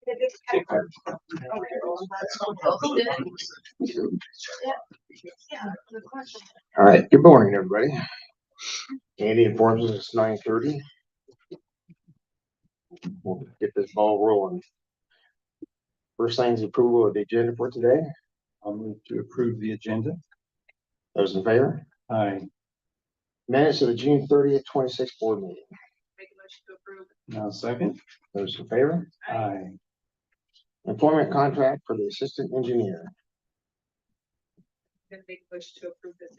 All right, good morning, everybody. Andy informs us it's 9:30. We'll get this ball rolling. First thing is approval of the agenda for today. I'll move to approve the agenda. Those in favor? Aye. Minutes of the June 30th, 26th board meeting. Make a motion to approve. Now second. Those in favor? Aye. Employment contract for the assistant engineer. Then make a motion to approve this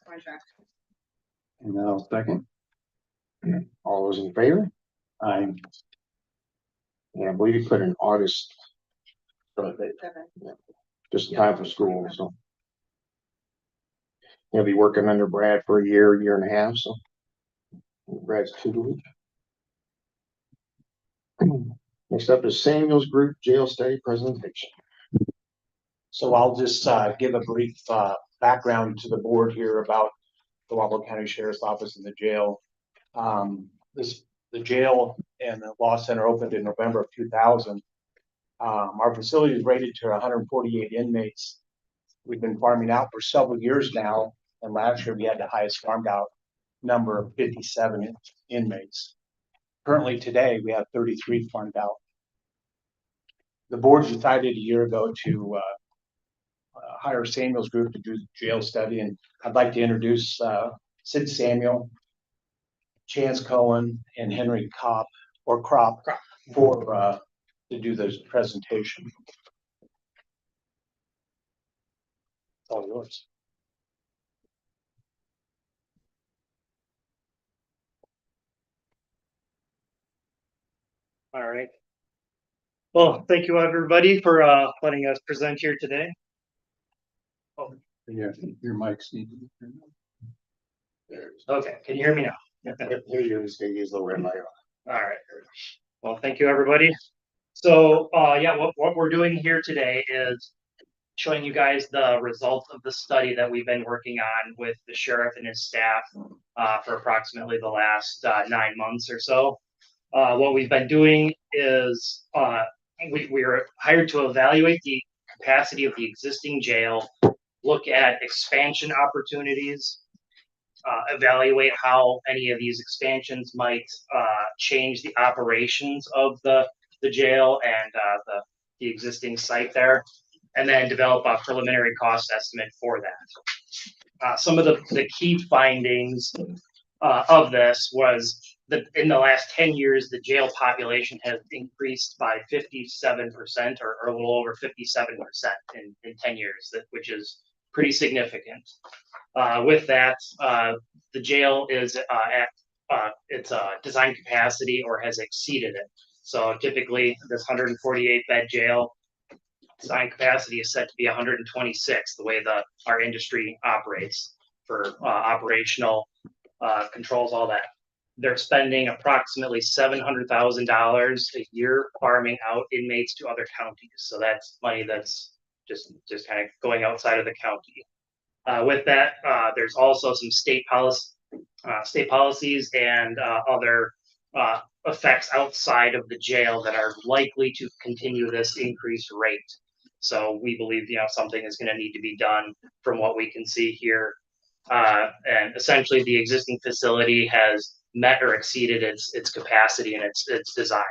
contract. And now second. All those in favor? Aye. And I believe you put in August. start date, 7. just in time for school, so. He'll be working under Brad for a year and a half, so. Brad's tutelage. Next up is Samuel's Group Jail Study Presentation. So I'll just give a brief background to the board here about the Wapello County Sheriff's Office and the jail. The jail and the law center opened in November of 2000. Our facility is rated to 148 inmates. We've been farming out for several years now, and last year we had the highest farmed out number of 57 inmates. Currently today we have 33 farmed out. The board decided a year ago to hire Samuel's Group to do the jail study, and I'd like to introduce Sid Samuel, Chance Cohen, and Henry Crop for to do this presentation. It's all yours. All right. Well, thank you everybody for letting us present here today. Oh, Yeah, your mics need to be turned on. okay, can you hear me now? Here you use the red light. All right. Well, thank you everybody. So yeah, what we're doing here today is showing you guys the results of the study that we've been working on with the sheriff and his staff for approximately the last 9 months or so. What we've been doing is we are hired to evaluate the capacity of the existing jail, look at expansion opportunities, evaluate how any of these expansions might change the operations of the jail and the existing site there, and then develop a preliminary cost estimate for that. Some of the key findings of this was that in the last 10 years, the jail population has increased by 57% or a little over 57% in 10 years, which is pretty significant. With that, the jail is at its design capacity or has exceeded it. So typically this 148 bed jail design capacity is set to be 126, the way our industry operates for operational controls, all that. They're spending approximately $700,000 a year farming out inmates to other counties. So that's money that's just kind of going outside of the county. With that, there's also some state policies and other effects outside of the jail that are likely to continue this increased rate. So we believe, something is going to need to be done from what we can see here. And essentially the existing facility has met or exceeded its capacity and its design.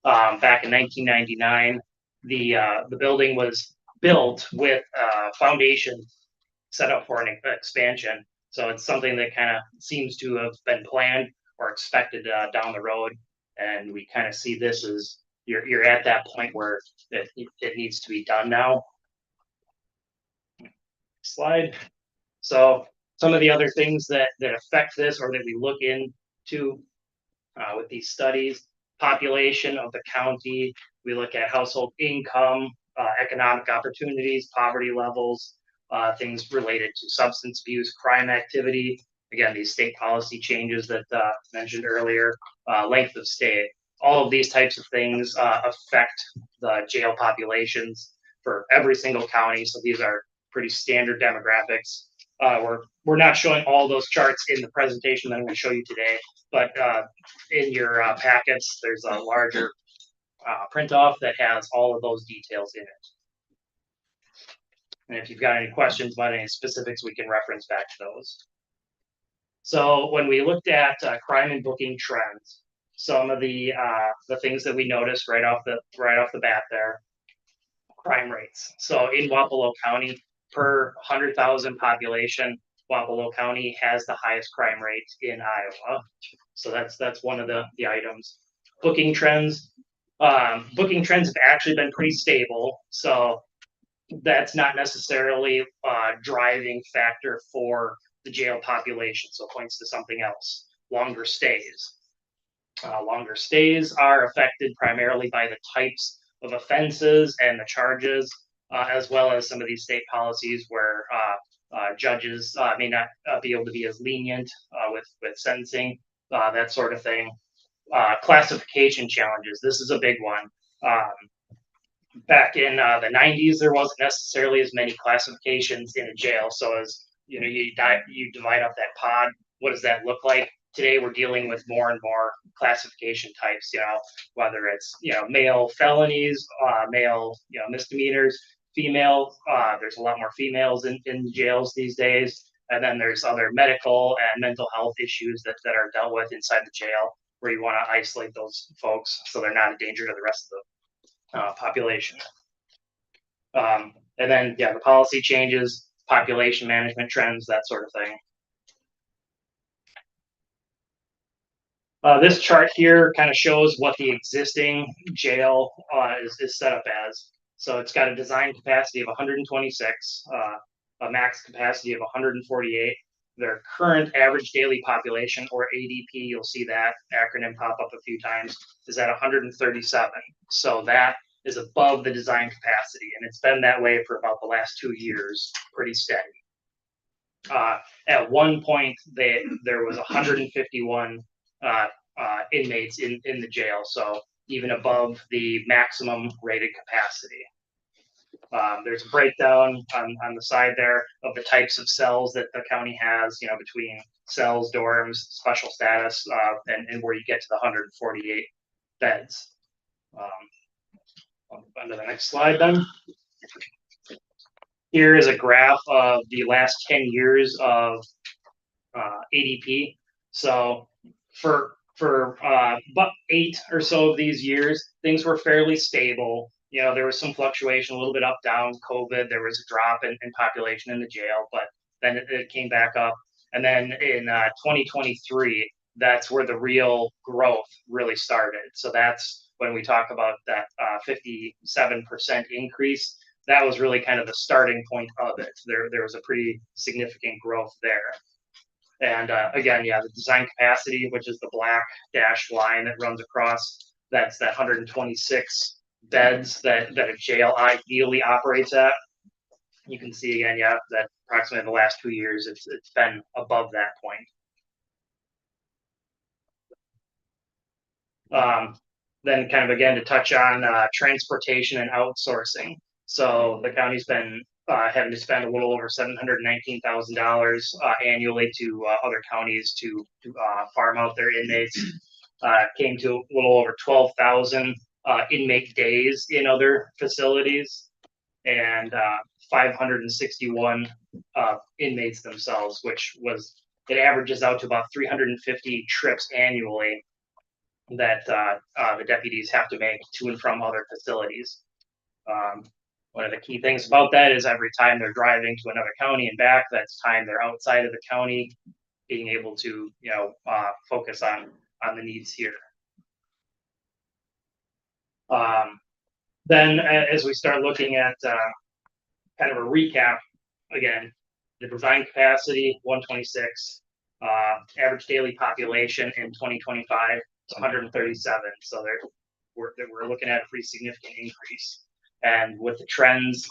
Back in 1999, the building was built with a foundation set up for an expansion. So it's something that kind of seems to have been planned or expected down the road. And we kind of see this as you're at that point where it needs to be done now. Slide. So some of the other things that affect this or that we look into with these studies: population of the county. We look at household income, economic opportunities, poverty levels, things related to substance abuse, crime activity. Again, these state policy changes that mentioned earlier, length of stay. All of these types of things affect the jail populations for every single county. So these are pretty standard demographics. We're not showing all those charts in the presentation that I'm going to show you today, but in your packets, there's a larger print off that has all of those details in it. And if you've got any questions about any specifics, we can reference back to those. So when we looked at crime and booking trends, some of the things that we noticed right off the bat there, crime rates. So in Wapello County, per 100,000 population, Wapello County has the highest crime rate in Iowa. So that's one of the items. Booking trends. Booking trends have actually been pretty stable. So that's not necessarily a driving factor for the jail population. So it points to something else. Longer stays. Longer stays are affected primarily by the types of offenses and the charges, as well as some of these state policies where judges may not be able to be as lenient with sentencing, that sort of thing. Classification challenges. This is a big one. Back in the 90s, there wasn't necessarily as many classifications in a jail. So as you know, you divide up that pod. What does that look like? Today, we're dealing with more and more classification types. You know, whether it's male felonies, male misdemeanors, female. There's a lot more females in jails these days, and then there's other medical and mental health issues that are dealt with inside the jail, where you want to isolate those folks so they're not a danger to the rest of the population. And then, the policy changes, population management trends, that sort of thing. This chart here kind of shows what the existing jail is set up as. So it's got a design capacity of 126, a max capacity of 148. Their current average daily population, or ADP, you'll see that acronym pop up a few times, is at 137. So that is above the design capacity, and it's been that way for about the last 2 years, pretty steady. At one point, there was 151 inmates in the jail, so even above the maximum rated capacity. There's a breakdown on the side there of the types of cells that the county has, between cells, dorms, special status, and where you get to the 148 beds. I'll move on to the next slide then. Here is a graph of the last 10 years of ADP. So for about 8 or so of these years, things were fairly stable. There was some fluctuation, a little bit up, down, COVID, there was a drop in population in the jail, but then it came back up. And then in 2023, that's where the real growth really started. So that's when we talk about that 57% increase. That was really kind of the starting point of it. There was a pretty significant growth there. And again, the design capacity, which is the black dashed line that runs across, that's that 126 beds that a jail ideally operates at. You can see again, that approximately the last 2 years, it's been above that point. Then kind of again to touch on transportation and outsourcing. So the county's been having to spend a little over $719,000 annually to other counties to farm out their inmates. Came to a little over 12,000 inmate days in other facilities, and 561 inmates themselves, which it averages out to about 350 trips annually that the deputies have to make to and from other facilities. One of the key things about that is every time they're driving to another county and back, that's time they're outside of the county, being able to focus on the needs here. Then as we start looking at kind of a recap, again, the design capacity, 126, average daily population in 2025 is 137. So we're looking at a pretty significant increase. And with the trends,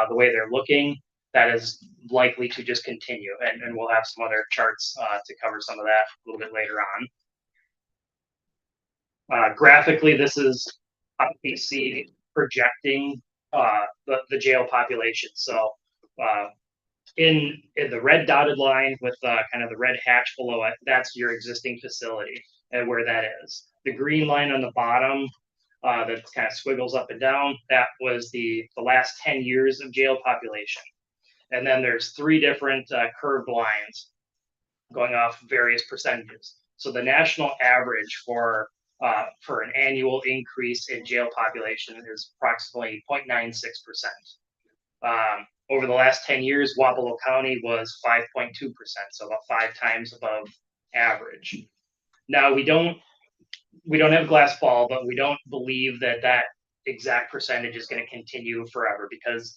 the way they're looking, that is likely to just continue. And we'll have some other charts to cover some of that a little bit later on. Graphically, this is IPC projecting the jail population. So in the red dotted line with kind of the red hatch below it, that's your existing facility and where that is. The green line on the bottom that kind of squiggles up and down. That was the last 10 years of jail population. And then there's three different curved lines going off various percentages. So the national average for an annual increase in jail population is approximately 0.96%. Over the last 10 years, Wapello County was 5.2%, so about 5 times above average. Now we don't have a glass ball, but we don't believe that exact percentage is going to continue forever, because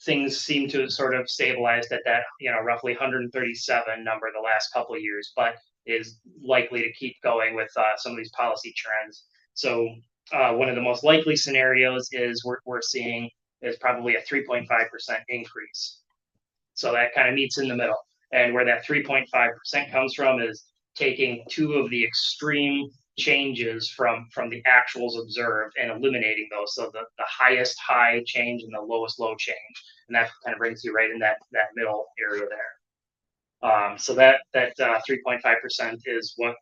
things seem to have sort of stabilized at that, roughly 137 number the last couple of years, but is likely to keep going with some of these policy trends. So one of the most likely scenarios is we're seeing is probably a 3.5% increase. So that kind of meets in the middle. And where that 3.5% comes from is taking two of the extreme changes from the actuals observed and eliminating those. So the highest high change and the lowest low change. And that kind of brings you right in that middle area there. So that 3.5% is what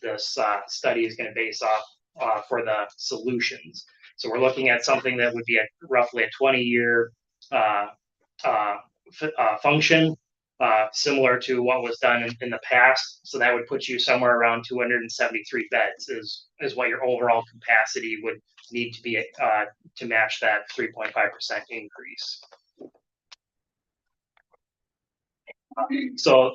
this study is going to base off for the solutions. So we're looking at something that would be roughly a 20-year function, similar to what was done in the past. So that would put you somewhere around 273 beds is what your overall capacity would need to be to match that 3.5% increase. So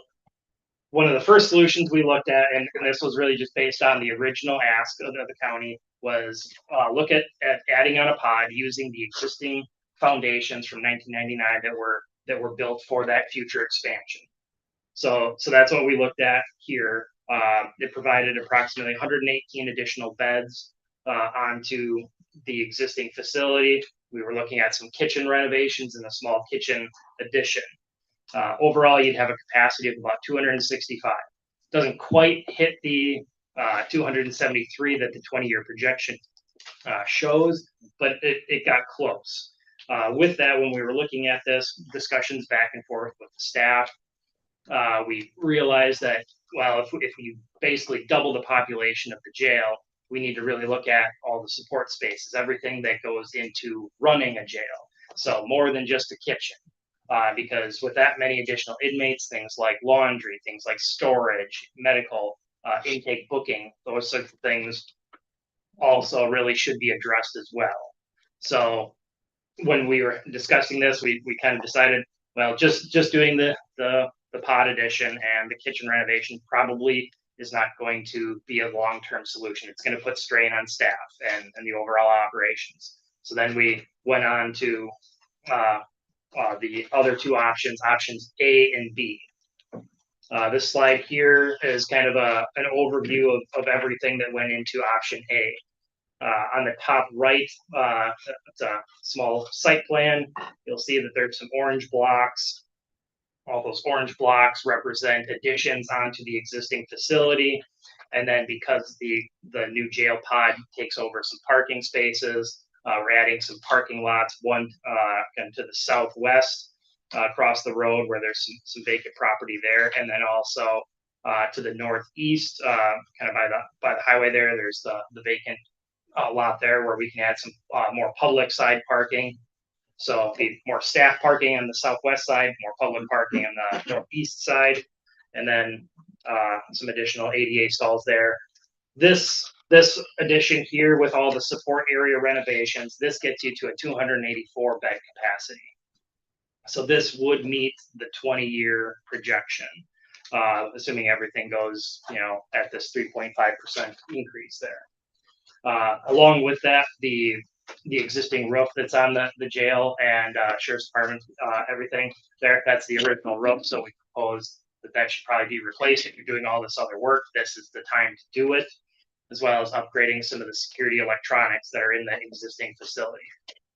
one of the first solutions we looked at, and this was really just based on the original ask of the county, was look at adding on a pod using the existing foundations from 1999 that were built for that future expansion. So that's what we looked at here. It provided approximately 118 additional beds onto the existing facility. We were looking at some kitchen renovations and a small kitchen addition. Overall, you'd have a capacity of about 265. Doesn't quite hit the 273 that the 20-year projection shows, but it got close. With that, when we were looking at this, discussions back and forth with the staff, we realized that, well, if we basically double the population of the jail, we need to really look at all the support spaces, everything that goes into running a jail. So more than just a kitchen. Because with that many additional inmates, things like laundry, things like storage, medical, intake booking, those sorts of things also really should be addressed as well. So when we were discussing this, we kind of decided, well, just doing the pod addition and the kitchen renovation probably is not going to be a long-term solution. It's going to put strain on staff and the overall operations. So then we went on to the other two options A and B. This slide here is kind of an overview of everything that went into option A. On the top right, it's a small site plan. You'll see that there's some orange blocks. All those orange blocks represent additions onto the existing facility. And then because the new jail pod takes over some parking spaces, we're adding some parking lots, one to the southwest across the road where there's some vacant property there. And then also to the northeast, kind of by the highway there, there's the vacant lot there where we can add some more public side parking. So be more staff parking on the southwest side, more public parking on the northeast side, and then some additional ADA stalls there. This addition here with all the support area renovations, this gets you to a 284 bed capacity. So this would meet the 20-year projection, assuming everything goes, at this 3.5% increase there. Along with that, the existing roof that's on the jail and sheriff's department, everything there, that's the original roof. So we propose that should probably be replaced. If you're doing all this other work, this is the time to do it, as well as upgrading some of the security electronics that are in the existing facility.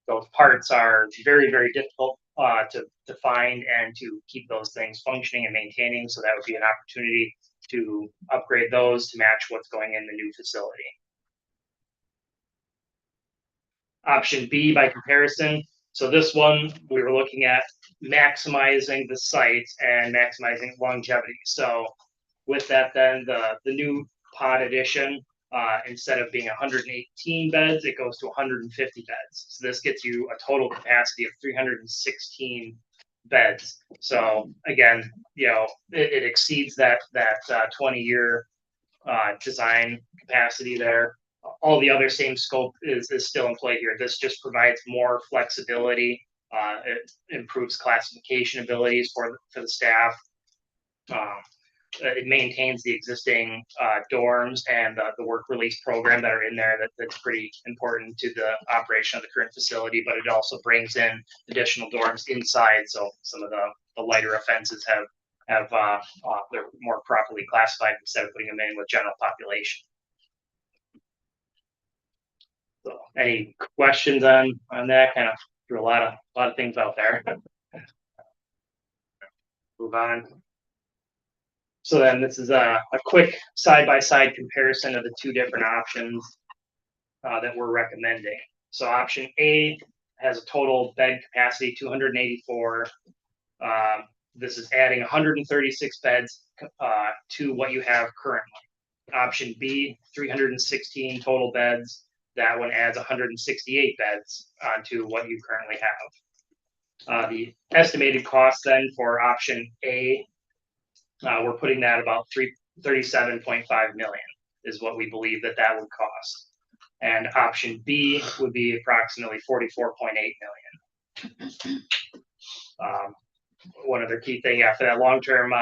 Those parts are very, very difficult to find and to keep those things functioning and maintaining. So that would be an opportunity to upgrade those to match what's going in the new facility. Option B, by comparison, so this one we were looking at maximizing the site and maximizing longevity. So with that, then the new pod addition instead of being 118 beds, it goes to 150 beds. So this gets you a total capacity of 316 beds. So again, it exceeds that 20-year design capacity there. All the other same scope is still in play here. This just provides more flexibility. It improves classification abilities for the staff. It maintains the existing dorms and the work release program that are in there. That's pretty important to the operation of the current facility, but it also brings in additional dorms inside. So some of the lighter offenses have they're more properly classified instead of putting them in with general population. So any questions on that? Kind of threw a lot of things out there. Move on. So then this is a quick side-by-side comparison of the two different options that we're recommending. So option A has a total bed capacity 284. This is adding 136 beds to what you have currently. Option B, 316 total beds. That one adds 168 beds onto what you currently have. The estimated cost then for option A, we're putting that about 37.5 million is what we believe that would cost. And option B would be approximately 44.8 million. One other key thing, for that long-term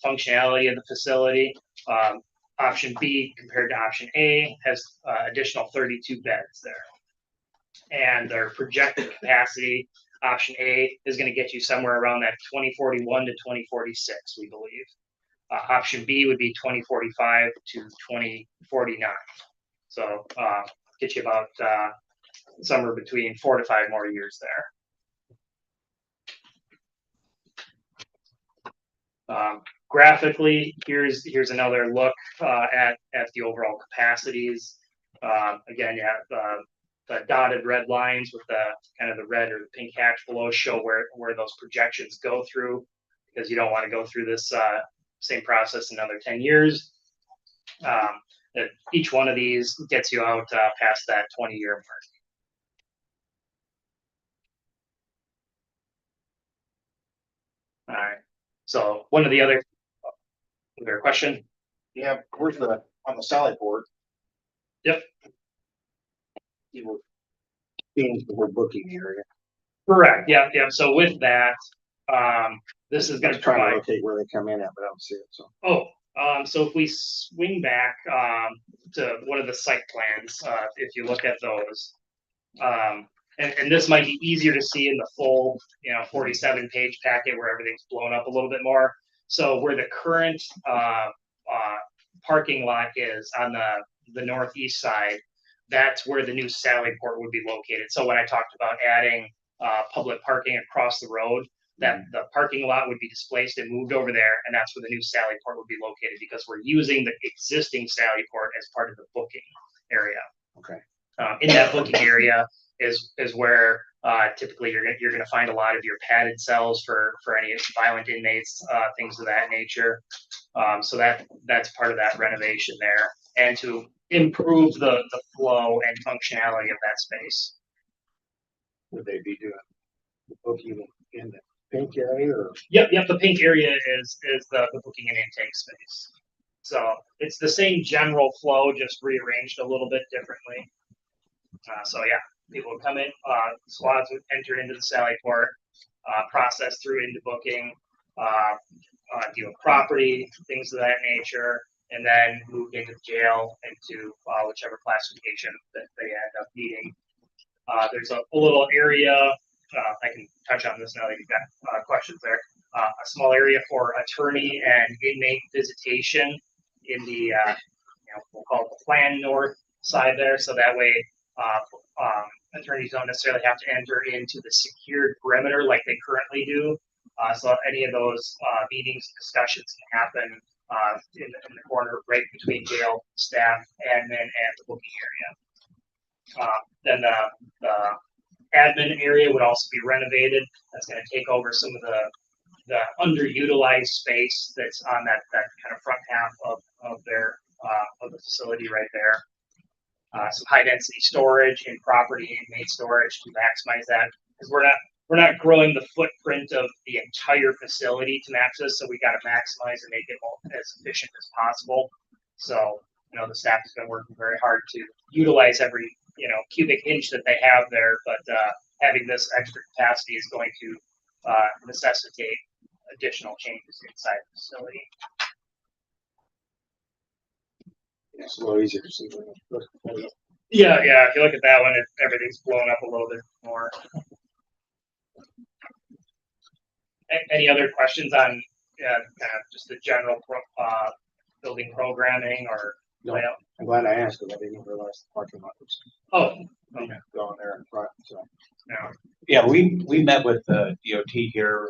functionality of the facility, option B compared to option A has additional 32 beds there. And their projected capacity, option A, is going to get you somewhere around that 2041 to 2046, we believe. Option B would be 2045 to 2049. So get you about somewhere between 4 to 5 more years there. Graphically, here's another look at the overall capacities. Again, you have the dotted red lines with the kind of the red or the pink hatch below show where those projections go through, because you don't want to go through this same process another 10 years. Each one of these gets you out past that 20-year mark. All right. So one of the other, is there a question? Yeah, where's on the Sally port? Yep. Being the whole booking area. Correct. Yeah. So with that, this is going to Trying to provide. locate where they come in at, but I don't see it. So. So if we swing back to one of the site plans, if you look at those, and this might be easier to see in the full, 47-page packet where everything's blown up a little bit more. So where the current parking lot is on the northeast side, that's where the new Sally Port would be located. So when I talked about adding public parking across the road, that the parking lot would be displaced and moved over there, and that's where the new Sally Port would be located, because we're using the existing Sally Port as part of the booking area. Okay. In that booking area is where typically you're going to find a lot of your padded cells for any violent inmates, things of that nature. So that's part of that renovation there, and to improve the flow and functionality of that space. Would they be doing booking in the pink area? Or? Yep. The pink area is the booking and intake space. So it's the same general flow, just rearranged a little bit differently. So yeah, people would come in, squads would enter into the Sally Port, process through into booking, deal with property, things of that nature, and then move into the jail, into whichever classification that they end up needing. There's a little area, I can touch on this now that you've got questions there, a small area for attorney and inmate visitation in the, we'll call it the Plan North side there, so that way attorneys don't necessarily have to enter into the secured perimeter like they currently do. So any of those meetings, discussions can happen in the corner right between jail staff, admin, and the booking area. Then the admin area would also be renovated. That's going to take over some of the underutilized space that's on that kind of front half of their of the facility right there. Some high density storage and property inmate storage to maximize that, because we're not growing the footprint of the entire facility to max this, so we got to maximize and make it as efficient as possible. So, you know, the staff has been working very hard to utilize every, you know, cubic inch that they have there, but having this extra capacity is going to necessitate additional changes inside the facility. It's a little easier to see. when you look at it. Yeah, if you look at that one, everything's blown up a little bit more. Any other questions on kind of just the general building programming or No. layout? I'm glad I asked because I didn't realize the parking lot was Oh, okay. going there in front, so. No. Yeah, we met with the DOT here,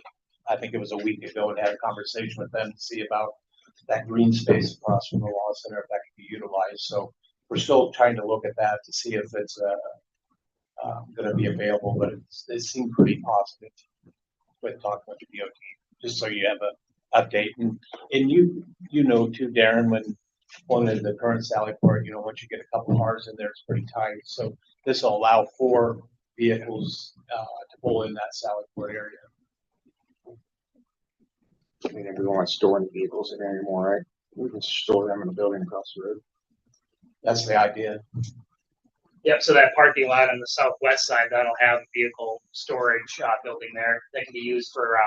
I think it was a week ago, and had a conversation with them to see about that green space across from the law center, if that could be utilized. So we're still trying to look at that to see if it's gonna be available, but it seemed pretty positive with talking with the DOT, just so you have a update. And you know too, Darren, when one of the current Sally Port, you know, once you get a couple cars in there, it's pretty tight. So this will allow 4 vehicles to pull in that Sally Port area. I mean, we don't want to store any vehicles in there anymore, right? We can store them in a building across the road. That's the idea. Yep, so that parking lot on the southwest side, that'll have vehicle storage building there that can be used for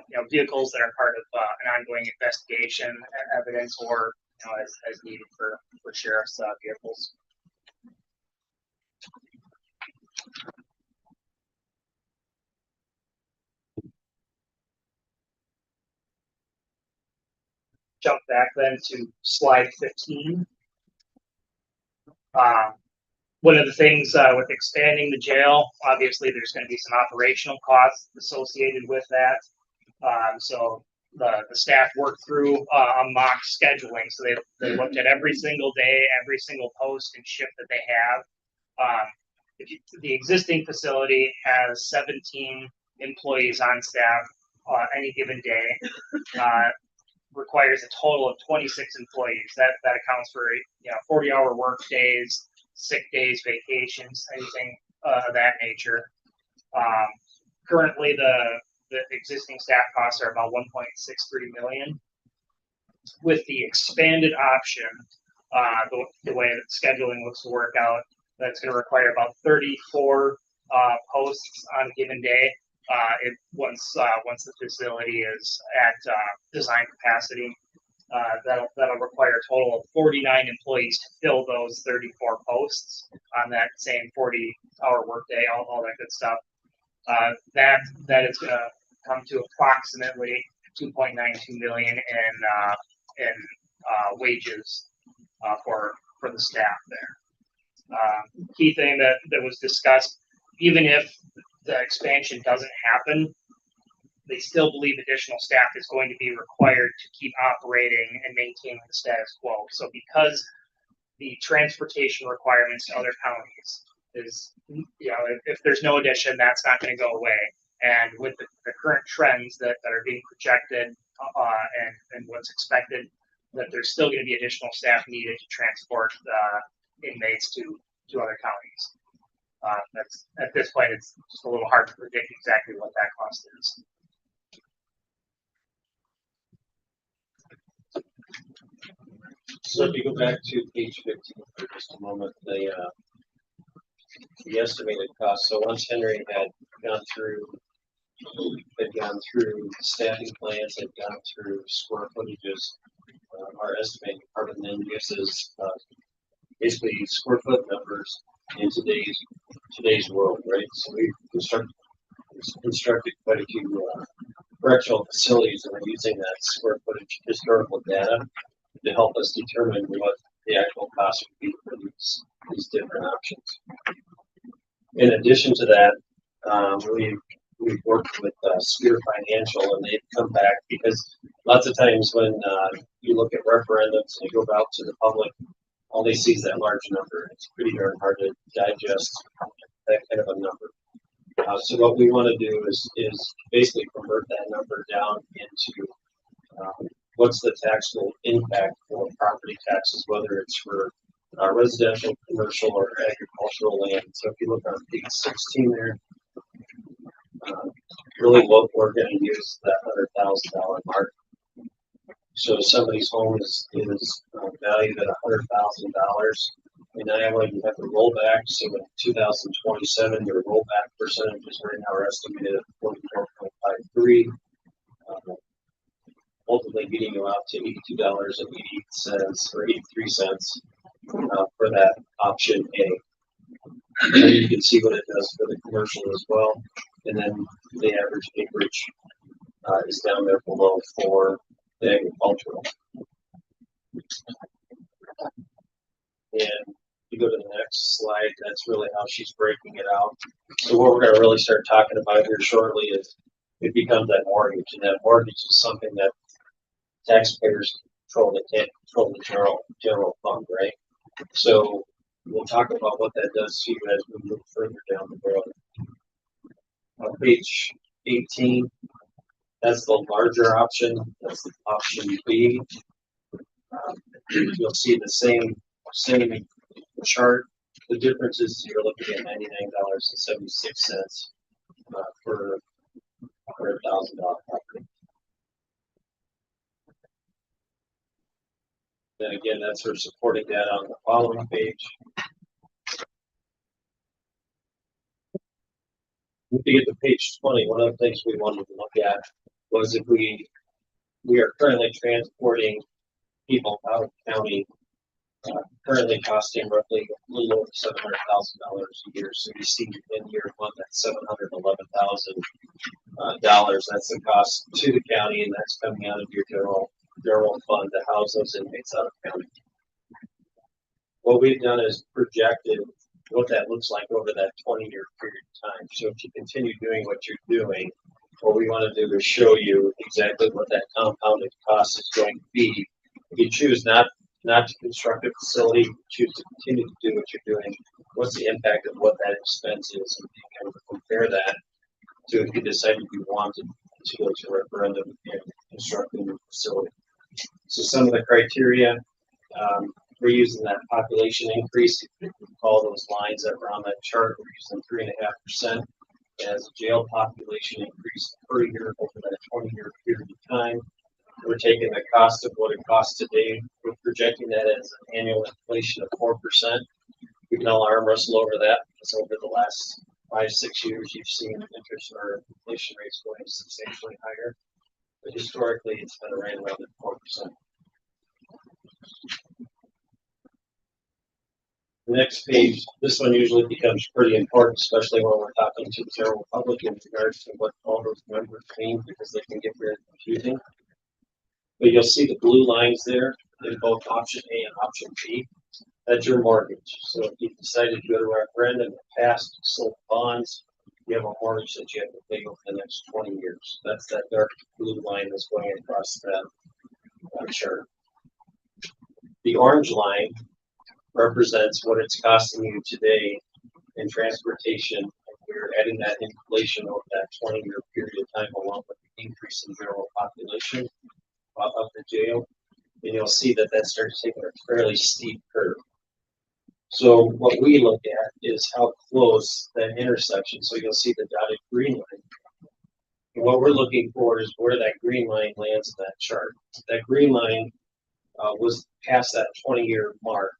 you know, vehicles that are part of an ongoing investigation, evidence, or, you know, as needed for sheriff's vehicles. Jump back then to slide 15. One of the things with expanding the jail, obviously there's going to be some operational costs associated with that. So the staff worked through a mock scheduling. So they looked at every single day, every single post and shift that they have. The existing facility has 17 employees on staff any given day. Requires a total of 26 employees. That accounts for, you know, 40-hour work days, sick days, vacations, anything of that nature. Currently, the existing staff costs are about 1.63 million. With the expanded option, the way that scheduling looks to work out, that's going to require about 34 posts on a given day. Once the facility is at design capacity, that'll require a total of 49 employees to fill those 34 posts on that same 40-hour workday, all that good stuff. That is going to come to approximately 2.92 million in wages for the staff there. Key thing that was discussed, even if the expansion doesn't happen, they still believe additional staff is going to be required to keep operating and maintaining the status quo. So because the transportation requirements to other counties is, you know, if there's no addition, that's not going to go away. And with the current trends that are being projected and what's expected, that there's still going to be additional staff needed to transport inmates to other counties. That's at this point, it's just a little hard to predict exactly what that cost is. So if you go back to page 15 for just a moment, the estimated cost. So once Henry had gone through staffing plans, had gone through square footages, our estimating department then uses basically square foot numbers in today's world, right? So we constructed quite a few correctional facilities and we're using that square footage historical data to help us determine what the actual cost would be for these different options. In addition to that, we've worked with Sphere Financial and they've come back because lots of times when you look at referendums and you go out to the public, all they see is that large number. It's pretty darn hard to digest that kind of a number. So what we want to do is basically convert that number down into what's the taxable impact for property taxes, whether it's for residential, commercial, or agricultural land. So if you look on page 16 there, really what we're going to use is that $100,000 mark. So somebody's home is valued at $100,000, and now when you have to roll back, so in 2027, your rollback percentages right now are estimated at 44.53, ultimately getting you out to $82.88 or 83 cents for that option A. And then you can see what it does for the commercial as well, and then the average acreage is down there below for the agricultural. And you go to the next slide, that's really how she's breaking it out. So what we're going to really start talking about here shortly is it becomes that mortgage, and that mortgage is something that taxpayers control. They can't control the general fund, right? So we'll talk about what that does to you as we move further down the road. On page 18, that's the larger option. That's the option B. You'll see the same chart. The difference is you're looking at $99.76 for $100,000 property. Then again, that's her supporting data on the following page. If you get to page 20, one of the things we wanted to look at was if we are currently transporting people out of county, currently costing roughly a little over $700,000 a year. So you see in year one that's $711,000. That's the cost to the county, and that's coming out of your general fund to house those inmates out of county. What we've done is projected what that looks like over that 20-year period of time. So if you continue doing what you're doing, what we want to do is show you exactly what that compounded cost is going to be. If you choose not to construct a facility, choose to continue to do what you're doing, what's the impact of what that expense is, and being able to compare that to if you decided you wanted to go to a referendum and construct a new facility. So some of the criteria, we're using that population increase. If you call those lines that were on that chart, we're using 3.5% as a jail population increase per year over that 20-year period of time. We're taking the cost of what it costs today. We're projecting that as an annual inflation of 4%. We can all arm wrestle over that because over the last 5-6 years, you've seen interest or inflation rates going substantially higher. But historically, it's been right around at 4%. The next page, this one usually becomes pretty important, especially when we're talking to the general public in regards to what all those numbers mean, because they can get very confusing. But you'll see the blue lines there in both option A and option B. That's your mortgage. So if you decided to go to a referendum and passed, sold bonds, you have a mortgage that you have to pay over the next 20 years. That's that dark blue line that's going across that chart. The orange line represents what it's costing you today in transportation. We're adding that inflation over that 20-year period of time along with the increase in general population of the jail. And you'll see that that starts taking a fairly steep curve. So what we look at is how close that intersection. So you'll see the dotted green line. And what we're looking for is where that green line lands in that chart. That green line was past that 20-year mark.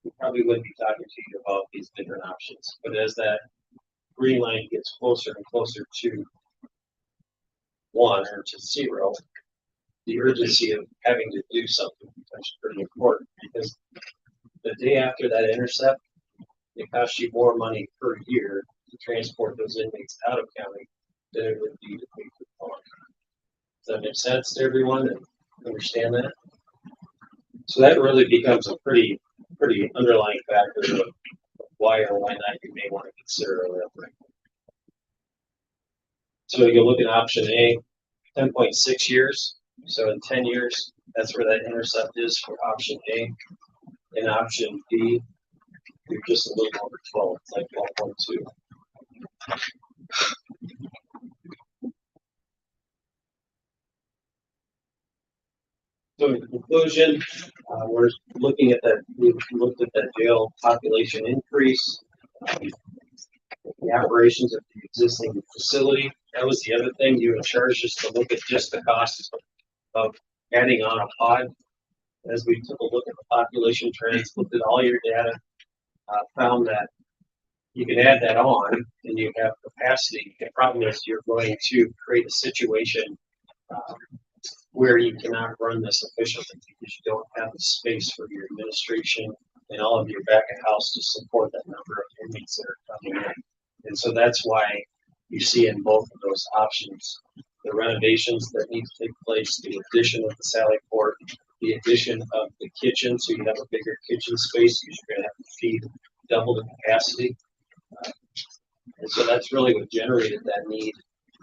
We probably wouldn't be talking to you about these different options. But as that green line gets closer and closer to 1 or to 0, the urgency of having to do something becomes pretty important, because the day after that intercept, it costs you more money per year to transport those inmates out of county than it would be to pay for the bond. Does that make sense to everyone and understand that? So that really becomes a pretty underlying factor of why or why not you may want to consider a referendum. So you look at option A, 10.6 years. So in 10 years, that's where that intercept is for option A. In option B, you're just a little over 12, it's like 12.2. So in conclusion, we're looking at that, we've looked at that jail population increase, the operations of the existing facility. That was the other thing, you had charged us to look at just the cost of adding on a pod. As we took a look at the population trends, looked at all your data, found that you can add that on and you have capacity. The problem is you're going to create a situation where you cannot run this efficiently because you don't have the space for your administration and all of your back of house to support that number of inmates that are coming in. And so that's why you see in both of those options, the renovations that need to take place, the addition of the Sally Port, the addition of the kitchen, so you have a bigger kitchen space because you're going to have to feed double the capacity. And so that's really what generated that need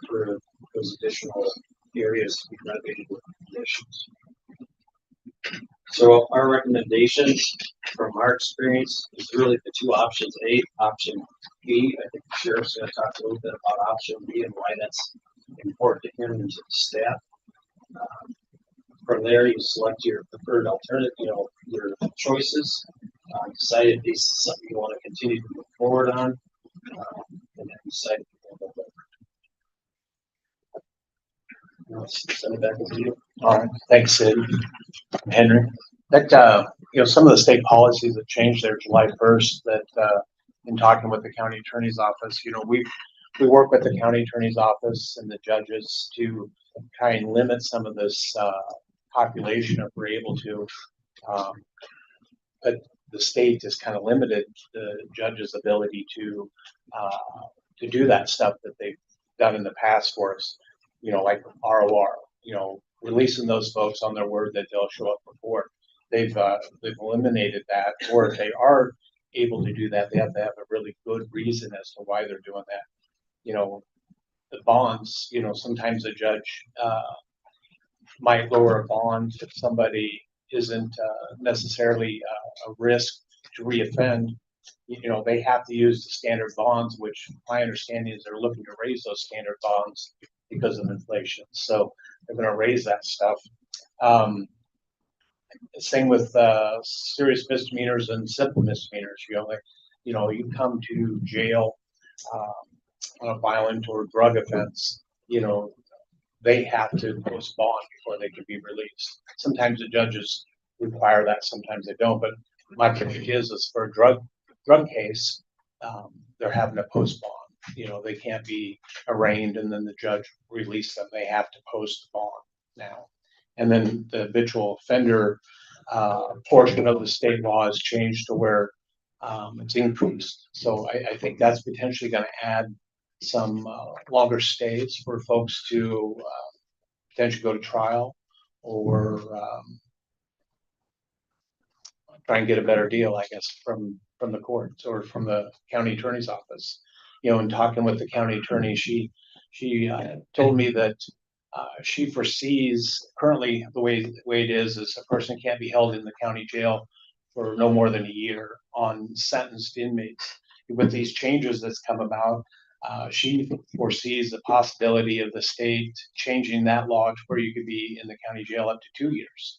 for those additional areas to be renovated with conditions. So our recommendations from our experience is really the two options, option B. I think the sheriff's going to talk a little bit about option B and why that's important to him and to the staff. From there, you select your preferred alternative, your choices. Decide if this is something you want to continue to move forward on, and then decide if you want to go. Send it back to you. All right, thanks, Sid. Henry. That, some of the state policies that changed there July 1st that, in talking with the county attorney's office, we work with the county attorney's office and the judges to try and limit some of this, population if we're able to. But the state has kind of limited the judge's ability to do that stuff that they've done in the past for us, like ROR, releasing those folks on their word that they'll show up for court. They've eliminated that, or if they are able to do that, they have to have a really good reason as to why they're doing that. The bonds, sometimes a judge might lower a bond if somebody isn't necessarily a risk to reoffend. They have to use the standard bonds, which my understanding is they're looking to raise those standard bonds because of inflation. So they're going to raise that stuff. Same with serious misdemeanors and simple misdemeanors. You come to jail on a violent or drug offense. They have to post bond before they can be released. Sometimes the judges require that, sometimes they don't. But my belief is for a drug case, they're having to post bond. They can't be arraigned and then the judge release them. They have to post bond now. And then the habitual offender portion of the state law has changed to where it's increased. So I think that's potentially going to add some longer stays for folks to potentially go to trial or try and get a better deal, I guess, from the courts or from the county attorney's office. In talking with the county attorney, she told me that she foresees currently the way it is a person can't be held in the county jail for no more than a year on sentenced inmates. With these changes that's come about, she foresees the possibility of the state changing that law to where you could be in the county jail up to 2 years.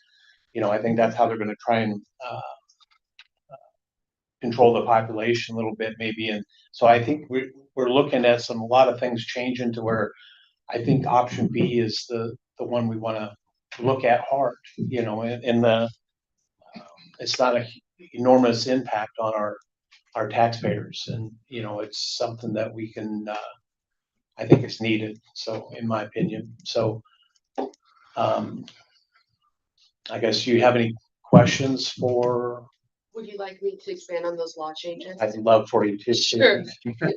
I think that's how they're going to try and control the population a little bit, maybe. And so I think we're looking at a lot of things changing to where I think option B is the one we want to look at hard. And it's not an enormous impact on our taxpayers, and it's something that we can I think it's needed, so in my opinion. So I guess you have any questions for? Would you like me to expand on those law changes? I'd love for you to. Sure.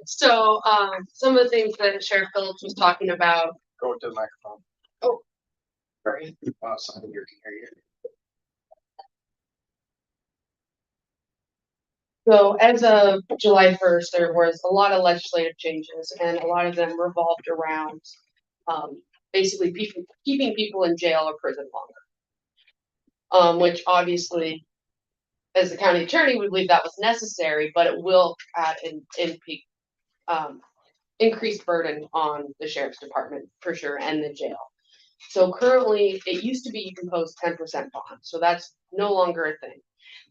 So some of the things that Sheriff Phillips was talking about. Go to the microphone. Oh, sorry. Somebody here can hear you. So as of July 1st, there was a lot of legislative changes, and a lot of them revolved around basically keeping people in jail or prison longer. Which obviously, as the county attorney, we believe that was necessary, but it will add an increased burden on the sheriff's department for sure and the jail. So currently, it used to be you can post 10% bond, so that's no longer a thing.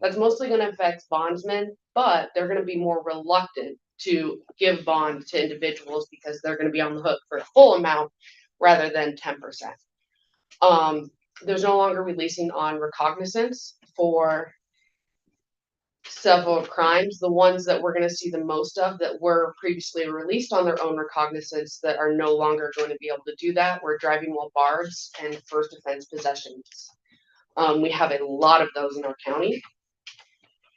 That's mostly gonna affect bondsmen, but they're gonna be more reluctant to give bond to individuals because they're gonna be on the hook for a full amount rather than 10%. There's no longer releasing on recognizance for several crimes. The ones that we're going to see the most of that were previously released on their own recognizance that are no longer going to be able to do that were driving while bars and first offense possessions. We have a lot of those in our county.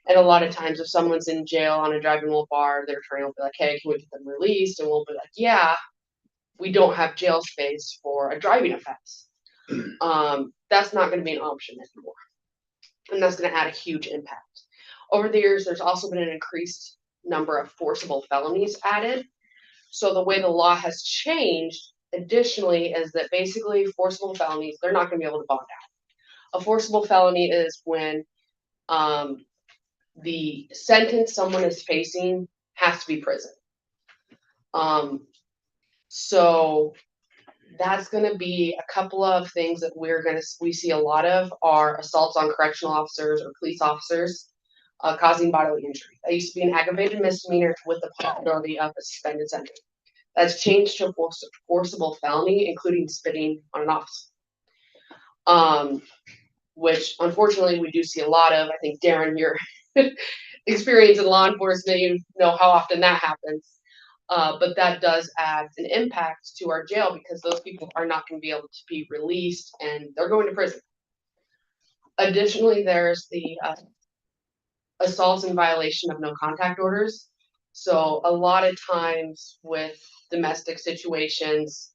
And a lot of times if someone's in jail on a driving while bar, their attorney will be like, hey, can we get them released? And we'll be like, yeah, we don't have jail space for a driving offense. That's not going to be an option anymore. And that's going to add a huge impact. Over the years, there's also been an increased number of forcible felonies added. So the way the law has changed additionally is that basically forcible felonies, they're not going to be able to bond out. A forcible felony is when the sentence someone is facing has to be prison. So that's going to be a couple of things that we see a lot of are assaults on correctional officers or police officers causing bodily injury. That used to be an aggravated misdemeanor with the possibility of a suspended sentence. That's changed to a forcible felony, including spitting on an officer. Which unfortunately we do see a lot of. I think Darren, your experience in law enforcement, you know how often that happens. But that does add an impact to our jail because those people are not going to be able to be released and they're going to prison. Additionally, there's the assaults in violation of no contact orders. So a lot of times with domestic situations,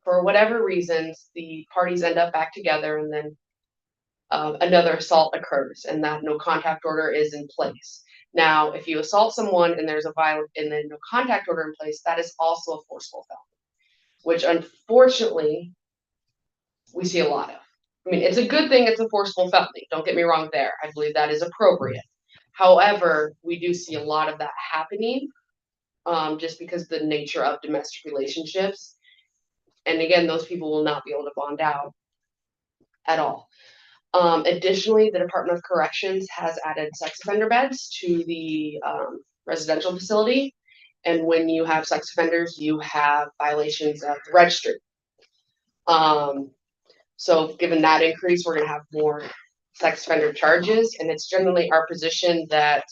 for whatever reasons, the parties end up back together and then another assault occurs and that no contact order is in place. Now, if you assault someone and there's and then no contact order in place, that is also a forcible felony, which unfortunately we see a lot of. I mean, it's a good thing it's a forcible felony. Don't get me wrong there. I believe that is appropriate. However, we do see a lot of that happening just because of the nature of domestic relationships. And again, those people will not be able to bond out at all. Additionally, the Department of Corrections has added sex offender beds to the residential facility. And when you have sex offenders, you have violations of the registry. So given that increase, we're going to have more sex offender charges. And it's generally our position that,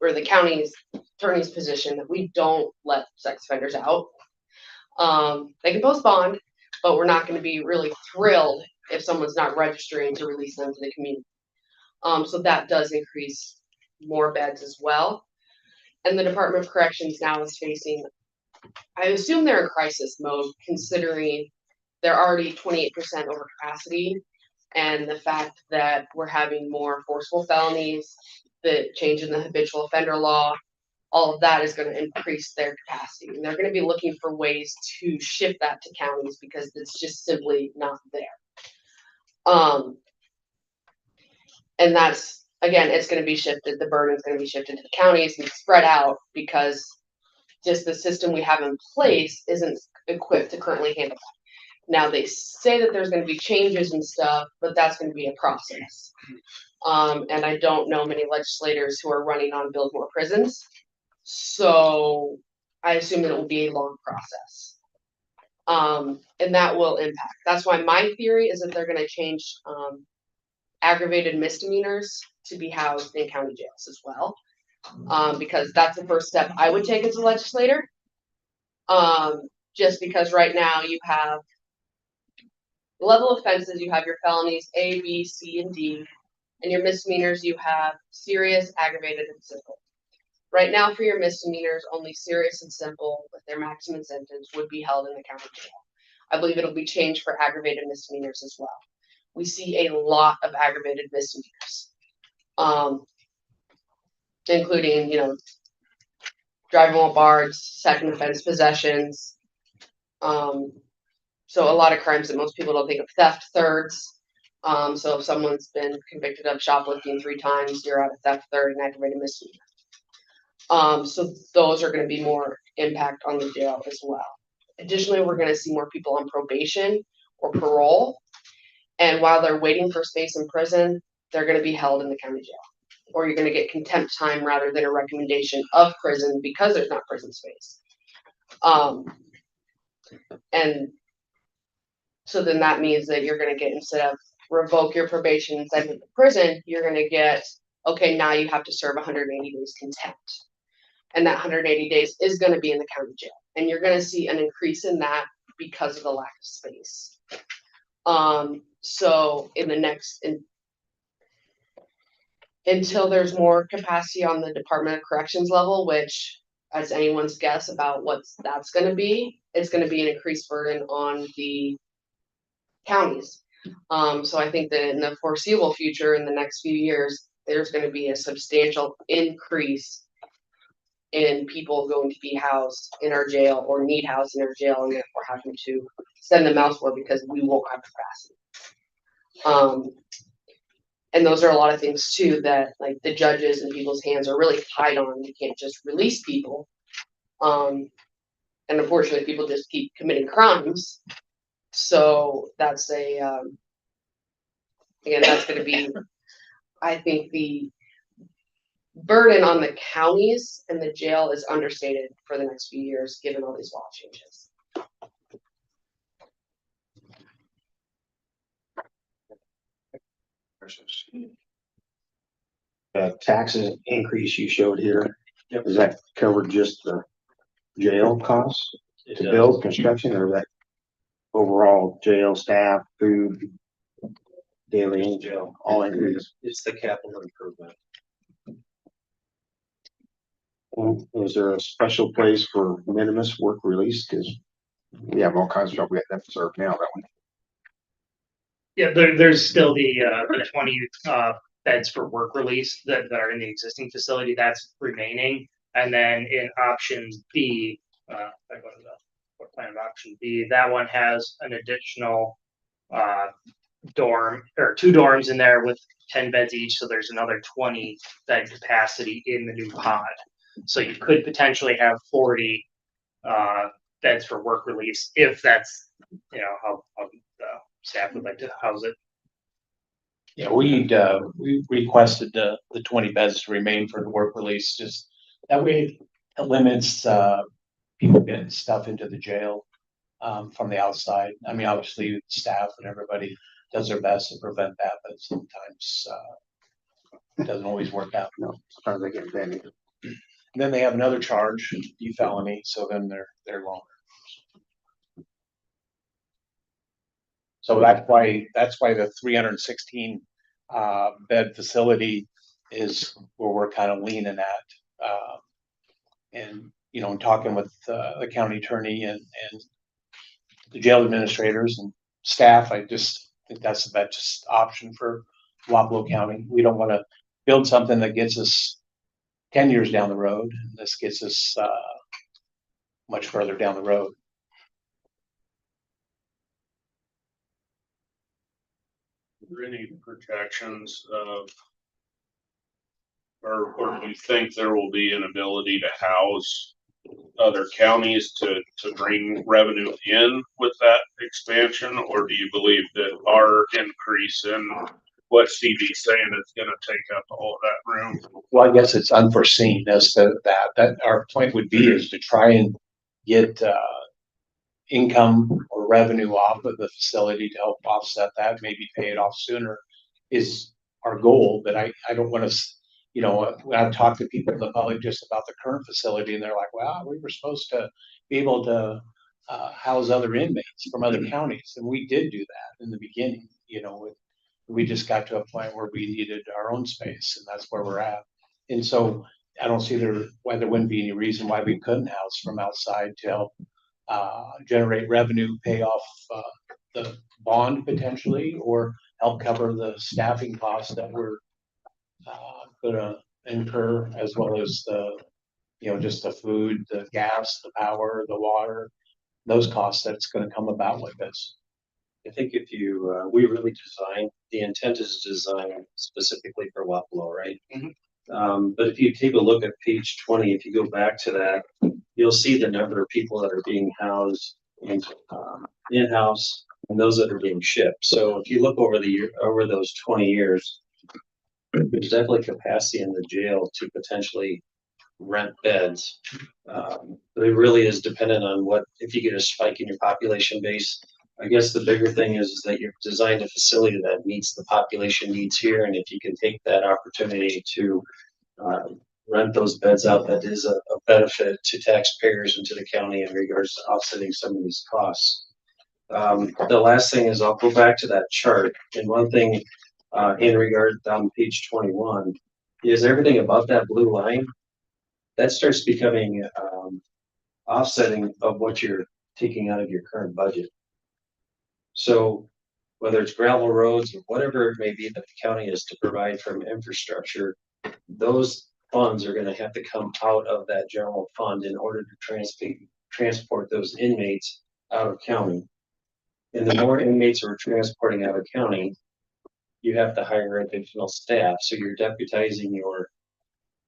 or the county's attorney's position, that we don't let sex offenders out. They can post bond, but we're not going to be really thrilled if someone's not registering to release them to the community. So that does increase more beds as well. And the Department of Corrections now is facing, I assume they're in crisis mode, considering they're already 28% over capacity, and the fact that we're having more forcible felonies, the change in the habitual offender law, all of that is going to increase their capacity. And they're going to be looking for ways to shift that to counties because it's just simply not there. And that's, again, it's going to be shifted. The burden is going to be shifted to the counties and spread out because just the system we have in place isn't equipped to currently handle that. Now they say that there's going to be changes and stuff, but that's going to be a process. And I don't know many legislators who are running on build more prisons. So I assume that it will be a long process. And that will impact. That's why my theory is that they're going to change aggravated misdemeanors to be housed in county jails as well. Because that's the first step I would take as a legislator. Just because right now you have level offenses, you have your felonies A, B, C, and D, and your misdemeanors you have serious, aggravated, and simple. Right now for your misdemeanors, only serious and simple with their maximum sentence would be held in the county jail. I believe it'll be changed for aggravated misdemeanors as well. We see a lot of aggravated misdemeanors, including, driving while barred, second offense possessions. So a lot of crimes that most people don't think of. Theft, thirds. So if someone's been convicted of shoplifting 3 times, you're at a theft, third, and aggravated misdemeanor. So those are going to be more impact on the jail as well. Additionally, we're gonna see more people on probation or parole. And while they're waiting for space in prison, they're gonna be held in the county jail. Or you're gonna get contempt time rather than a recommendation of prison because there's not prison space. And so then that means that you're gonna get, instead of revoke your probation and send you to prison, you're gonna get, okay, now you have to serve 180 days contempt. And that 180 days is gonna be in the county jail. And you're gonna see an increase in that because of the lack of space. So in the next, until there's more capacity on the Department of Corrections level, which as anyone's guess about what that's gonna be, it's gonna be an increased burden on the counties. So I think that in the foreseeable future, in the next few years, there's gonna be a substantial increase in people going to be housed in our jail or need housed in our jail, and therefore having to send them elsewhere because we won't have capacity. And those are a lot of things too, that like the judges and people's hands are really tied on. You can't just release people. And unfortunately, people just keep committing crimes. So that's again, that's gonna be, I think the burden on the counties and the jail is understated for the next few years, given all these law changes. Taxes increase you showed here, does that cover just the jail costs It to does. build construction, or that overall jail staff, food, daily in jail, all increases? It's the capital improvement. Is there a special place for minimus work release? Cause we have all kinds of stuff we have to serve now, don't we? Yeah, there's still the 20 beds for work release that are in the existing facility, that's remaining. And then in option B, if I go to the what plan of option B, that one has an additional dorm or 2 dorms in there with 10 beds each, so there's another 20 bed capacity in the new pod. So you could potentially have 40 beds for work release if that's, you know, how the staff would like to house it. Yeah, we requested the 20 beds to remain for the work release, just that way it limits, people getting stuff into the jail, from the outside. I mean, obviously, staff and everybody does their best to prevent that, but sometimes, it doesn't always work out. No, sometimes they get banned. And then they have another charge, felony, so then they're longer. So that's why the 316 bed facility is where we're kind of leaning at. And, you know, talking with the county attorney and the jail administrators and staff, I just think that's the best option for Wapello County. We don't want to build something that gets us 10 years down the road. This gets us much further down the road. Are there any projections of, or do you think there will be an ability to house other counties to bring revenue in with that expansion? Or do you believe that our increase in what Stevie's saying is gonna take up all of that room? Well, I guess it's unforeseen as to that our point would be is to try and get income or revenue off of the facility to help offset that, maybe pay it off sooner is our goal. But I don't want to, you know, when I've talked to people in the public just about the current facility and they're like, well, we were supposed to be able to house other inmates from other counties. And we did do that in the beginning, you know, we just got to a point where we needed our own space, and that's where we're at. And so I don't see why there wouldn't be any reason why we couldn't house from outside to help generate revenue, pay off the bond potentially, or help cover the staffing costs that we're gonna incur, as well as the, you know, just the food, the gas, the power, the water, those costs that's gonna come about with this. I think if you, we really design, the intent is to design specifically for Wapello, right? But if you take a look at page 20, if you go back to that, you'll see the number of people that are being housed and, in-house and those that are being shipped. So if you look over over those 20 years, there's definitely capacity in the jail to potentially rent beds. But it really is dependent on if you get a spike in your population base. I guess the bigger thing is that you've designed a facility that meets the population needs here, and if you can take that opportunity to rent those beds out, that is a benefit to taxpayers and to the county in regards to offsetting some of these costs. The last thing is I'll go back to that chart, and one thing in regard on page 21 is everything above that blue line that starts becoming offsetting of what you're taking out of your current budget. So whether it's gravel roads or whatever it may be that the county is to provide from infrastructure, those funds are going to have to come out of that general fund in order to transport those inmates out of county. And the more inmates we're transporting out of county, you have to hire additional staff. So you're deputizing your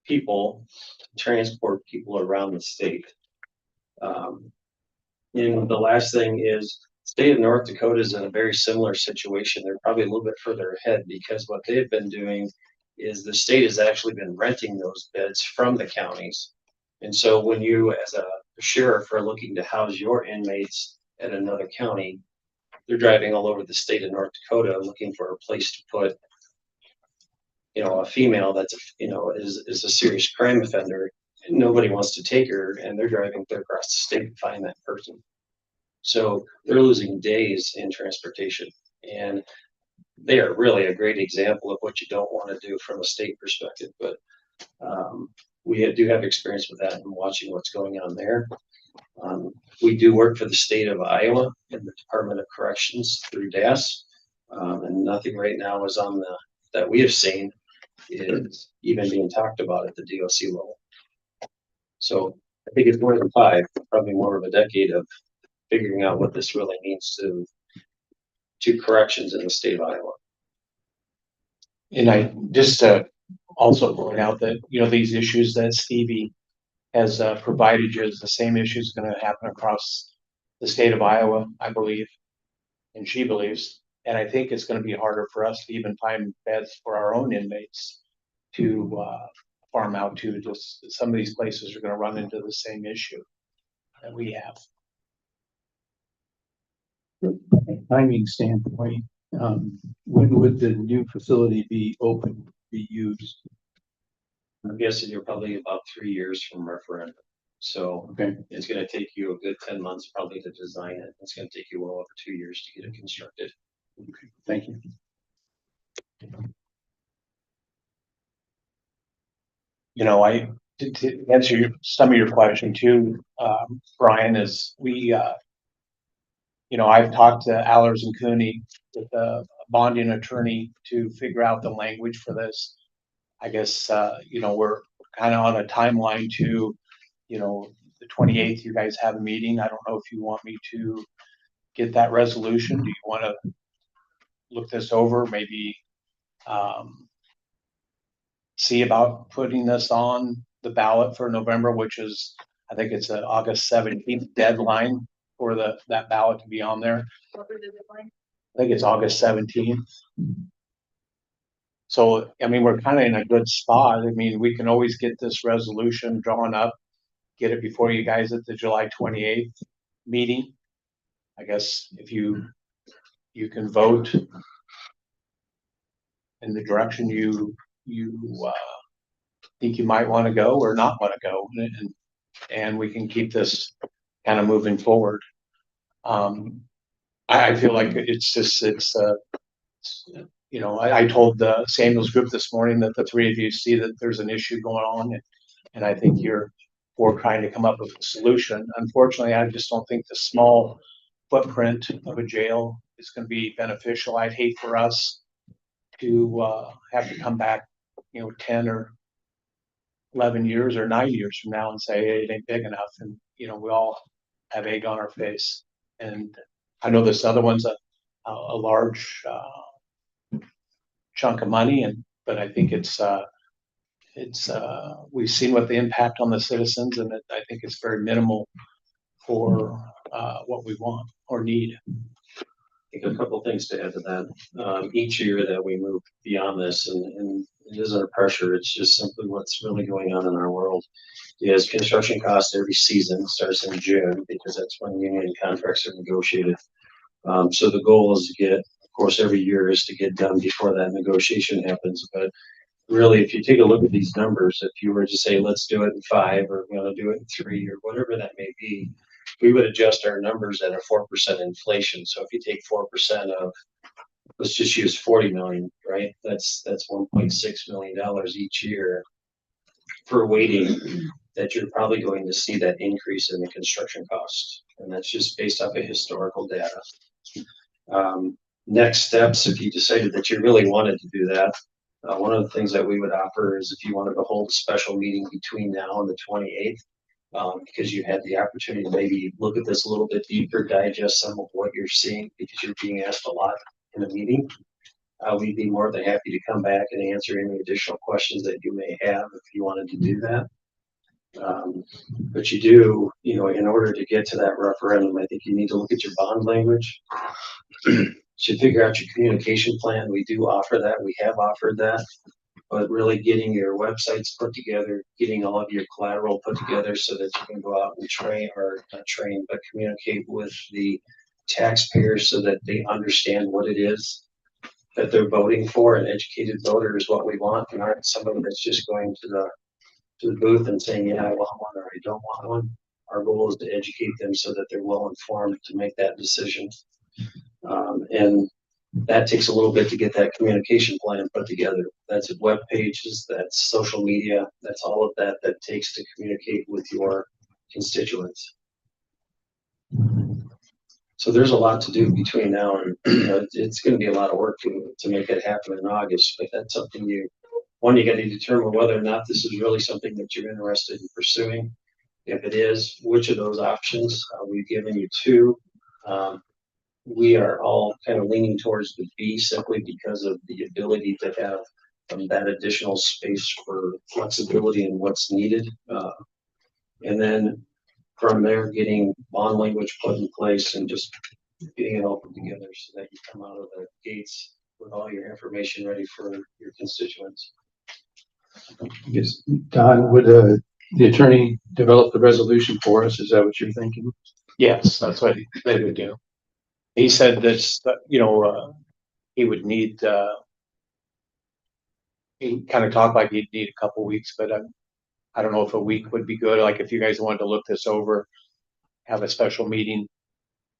people to transport people around the state. And the last thing is, state of North Dakota is in a very similar situation. They're probably a little bit further ahead because what they've been doing is the state has actually been renting those beds from the counties. And so when you as a sheriff are looking to house your inmates at another county, they're driving all over the state of North Dakota looking for a place to put, a female that's, is a serious crime offender. Nobody wants to take her, and they're driving clear across the state to find that person. So they're losing days in transportation, and they are really a great example of what you don't want to do from a state perspective. But we do have experience with that and watching what's going on there. We do work for the state of Iowa in the Department of Corrections through DAS, and nothing right now is that we have seen is even being talked about at the DOC level. So I think it's more than 5, probably more of a decade of figuring out what this really means to corrections in the state of Iowa. And I just also point out that, these issues that Stevie has provided you is the same issues going to happen across the state of Iowa, I believe, and she believes. And I think it's going to be harder for us to even find beds for our own inmates to farm out to. Just some of these places are going to run into the same issue that we have. Timing standpoint, when would the new facility be open, be used? I'm guessing you're probably about 3 years from referendum. So Okay, it's going to take you a good 10 months probably to design it. It's going to take you well over 2 years to get it constructed. okay, thank you. To answer some of your question too, Brian, is we, I've talked to Allers and Cooney with a bonding attorney to figure out the language for this. I guess, we're kind of on a timeline to, the 28th, you guys have a meeting. I don't know if you want me to get that resolution. Do you want to look this over? Maybe see about putting this on the ballot for November, which is, I think it's an August 17th deadline for that ballot to be on there. What was the deadline? I think it's August 17th. So, we're kind of in a good spot. We can always get this resolution drawn up, get it before you guys at the July 28th meeting. I guess if you can vote in the direction you think you might want to go or not want to go, and we can keep this kind of moving forward. I feel like I told the Samuel's group this morning that the 3 of you see that there's an issue going on, and I think we're trying to come up with a solution. Unfortunately, I just don't think the small footprint of a jail is going to be beneficial. I'd hate for us to have to come back, 10 or 11 years or 9 years from now and say, hey, it ain't big enough. And, we all have egg on our face. And I know this other one's a large chunk of money, but I think we've seen what the impact on the citizens, and I think it's very minimal for, what we want or need. I think a couple things to add to that. Each year that we move beyond this, and it isn't a pressure, it's just simply what's really going on in our world. Is construction costs every season starts in June because that's when union contracts are negotiated. So the goal is to get, of course, every year is to get done before that negotiation happens. But really, if you take a look at these numbers, if you were to say, let's do it in 5, or we're going to do it in 3, or whatever that may be, we would adjust our numbers at a 4% inflation. So if you take 4% of, let's just use 40 million, right? That's $1.6 million each year for waiting that you're probably going to see that increase in the construction costs. And that's just based off of historical data. Next steps, if you decided that you really wanted to do that, one of the things that we would offer is if you wanted to hold a special meeting between now and the 28th, because you had the opportunity to maybe look at this a little bit deeper, digest some of what you're seeing, because you're being asked a lot in a meeting. We'd be more than happy to come back and answer any additional questions that you may have if you wanted to do that. But you do, in order to get to that referendum, I think you need to look at your bond language. Should figure out your communication plan. We do offer that. We have offered that. But really getting your websites put together, getting all of your collateral put together so that you can go out and not communicate with the taxpayers so that they understand what it is that they're voting for. An educated voter is what we want, and aren't somebody that's just going to the booth and saying, yeah, I want one or I don't want one. Our goal is to educate them so that they're well informed to make that decision. And that takes a little bit to get that communication plan put together. That's web pages, that's social media, that's all of that takes to communicate with your constituents. So there's a lot to do between now and it's going to be a lot of work to make it happen in August. But that's something you got to determine whether or not this is really something that you're interested in pursuing. If it is, which of those options? We've given you 2. We are all kind of leaning towards the B simply because of the ability to have that additional space for flexibility in what's needed. And then from there, getting bond language put in place and just getting it all put together so that you come out of the gates with all your information ready for your constituents. Yes, Don, would the attorney develop the resolution for us? Is that what you're thinking? Yes, that's what they would do. He said this, he would need, he kind of talked like he'd need a couple weeks, but I don't know if a week would be good. Like if you guys wanted to look this over, have a special meeting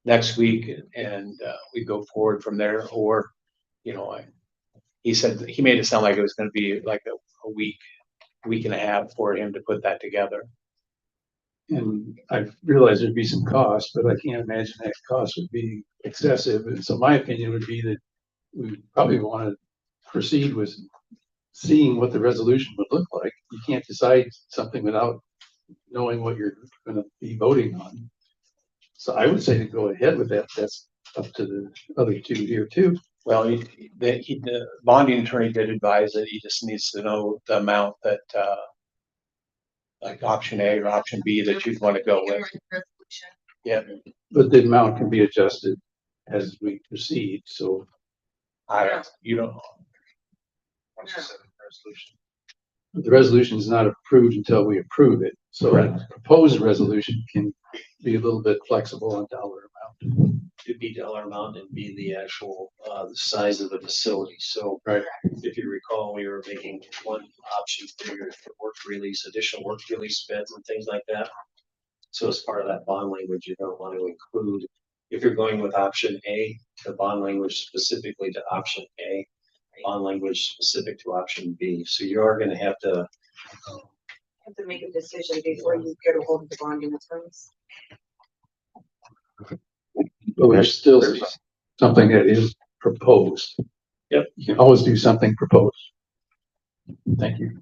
next week and we go forward from there. Or, he said, he made it sound like it was going to be like a week and a half for him to put that together. And I realize there'd be some cost, but I can't imagine that cost would be excessive. And so my opinion would be that we probably want to proceed with seeing what the resolution would look like. You can't decide something without knowing what you're going to be voting on. So I would say to go ahead with that. That's up to the other 2 here too. Well, the bonding attorney did advise that he just needs to know the amount that, like option A or option B that you'd want to go with. Yeah. But the amount can be adjusted as we proceed. So You don't. the resolution is not approved until we approve it. So the proposed resolution can be a little bit flexible on dollar amount. It'd be dollar amount and be the actual the size of the facility. So Right. if you recall, we were making one option for your work release, additional work release beds and things like that. So as part of that bond language, you're going to want to include, if you're going with option A, the bond language specifically to option A, bond language specific to option B. So you are going to have to make a decision before you get a hold of the bonding attorneys. But there's still something that is proposed. Yep. You can always do something proposed. Thank you.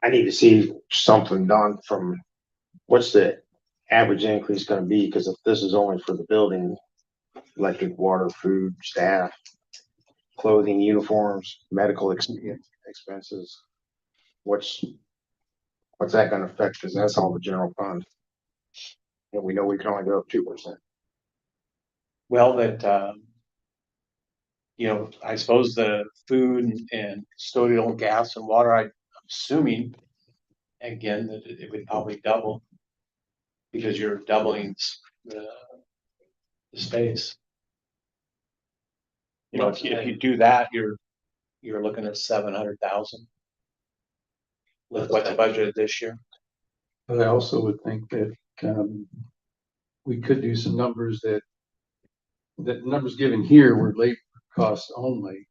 I need to see something done from what's the average increase gonna be, because if this is only for the building, electric, water, food, staff, clothing, uniforms, medical expenses, what's What's that gonna affect? Cause that's all the general fund. And we know we can only go up 2%. Well, I suppose the food and custodial gas and water, I'm assuming, again, that it would probably double because you're doubling the space. If you do that, you're looking at 700,000 with what's budgeted this year. But I also would think that, we could do some numbers that numbers given here were labor costs only.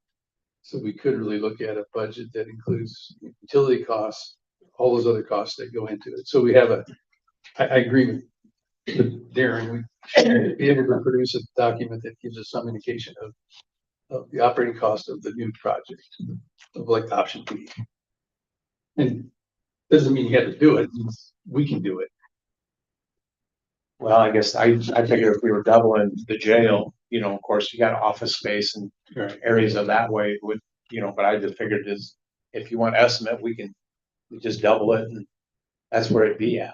So we could really look at a budget that includes utility costs, all those other costs that go into it. So we have I agree with Darren, we should be able to produce a document that gives us some indication of the operating cost of the new project, of like option B. And doesn't mean you have to do it, it means we can do it. Well, I guess I figure if we were doubling the jail, of course, you got office space and areas of that way would, but I just figured is if you want estimate, we just double it and that's where it'd be at.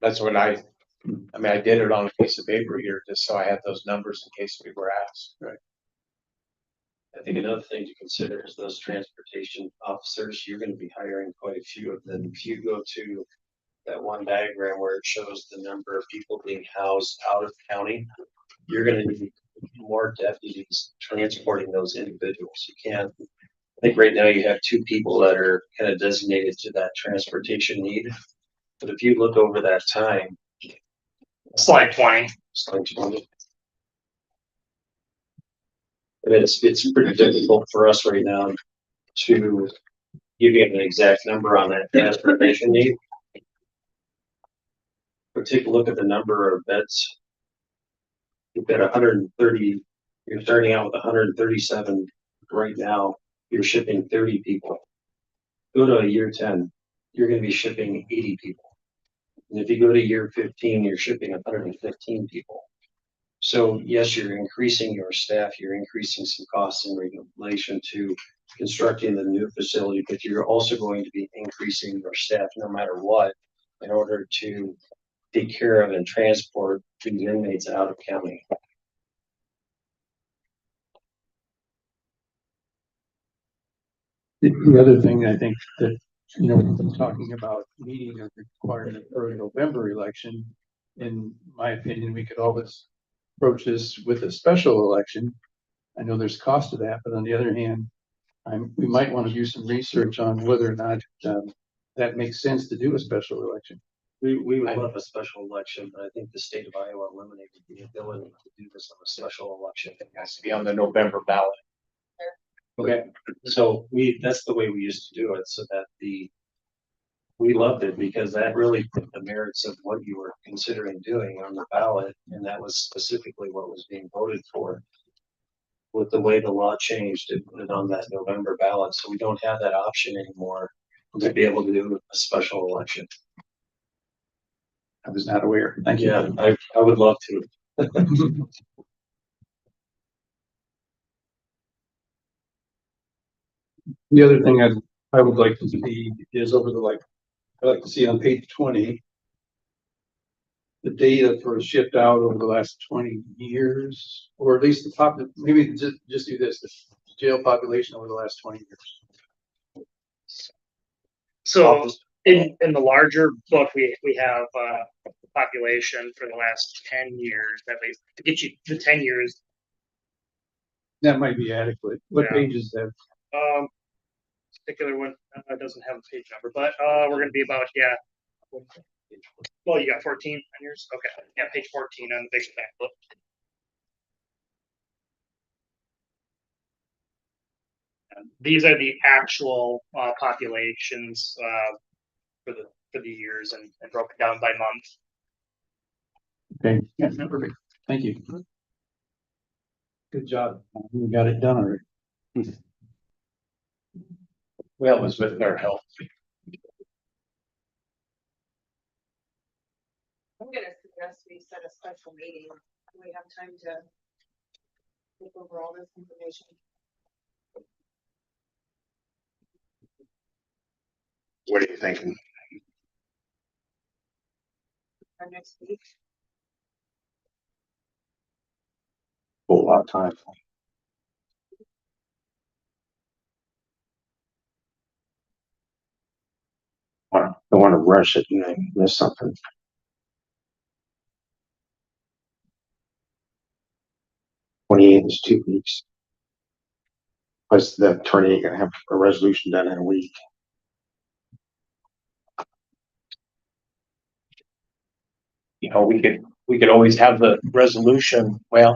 That's what I did it on a piece of paper here just so I had those numbers in case we were asked. Right. I think another thing to consider is those transportation officers. You're gonna be hiring quite a few of them. If you go to that one diagram where it shows the number of people being housed out of county, you're gonna need more deputies transporting those individuals. You can't, I think right now you have 2 people that are kind of designated to that transportation need. But if you look over that time, Slide 20. slide 20. And it's pretty difficult for us right now to give you an exact number on that transportation need. But take a look at the number of beds. You've got 130, you're starting out with 137 right now. You're shipping 30 people. Go to a year 10, you're going to be shipping 80 people. And if you go to year 15, you're shipping 115 people. So yes, you're increasing your staff, you're increasing some costs in relation to constructing the new facility, but you're also going to be increasing your staff no matter what in order to take care of and transport these inmates out of county. The other thing I think that, we've been talking about meeting a requirement for a November election. In my opinion, we could always approach this with a special election. I know there's cost to that, but on the other hand, we might want to do some research on whether or not that makes sense to do a special election. We would love a special election, but I think the state of Iowa eliminated the ability to do this on a special election. It has to be on the November ballot. Okay, so that's the way we used to do it, so that we loved it because that really put the merits of what you were considering doing on the ballot, and that was specifically what was being voted for. With the way the law changed, it put it on that November ballot, so we don't have that option anymore to be able to do a special election. I was not aware. Thank you. Yeah, I would love to. The other thing I would like to see is I'd like to see on page 20, the data for shipped out over the last 20 years, or at least maybe just do this, the jail population over the last 20 years. So in the larger book, we have population for the last 10 years, at least to get you the 10 years. That might be adequate. What Yeah. page is that? Particular one doesn't have a page number, but we're going to be about, yeah. Well, you got 14 on yours? Okay. Yeah, page 14 on the big back book. These are the actual populations for the years and broken down by month. Okay, yeah, perfect. Thank you. Good job. We got it done already. Well, it was with their help. I'm gonna suggest we set a special meeting. Do we have time to look over all this information? What are you thinking? Our next week. Whole lot of time. Don't want to rush it and then miss something. 28th is 2 weeks. Plus the attorney ain't gonna have a resolution done in a week. You know, we could always have the resolution, well,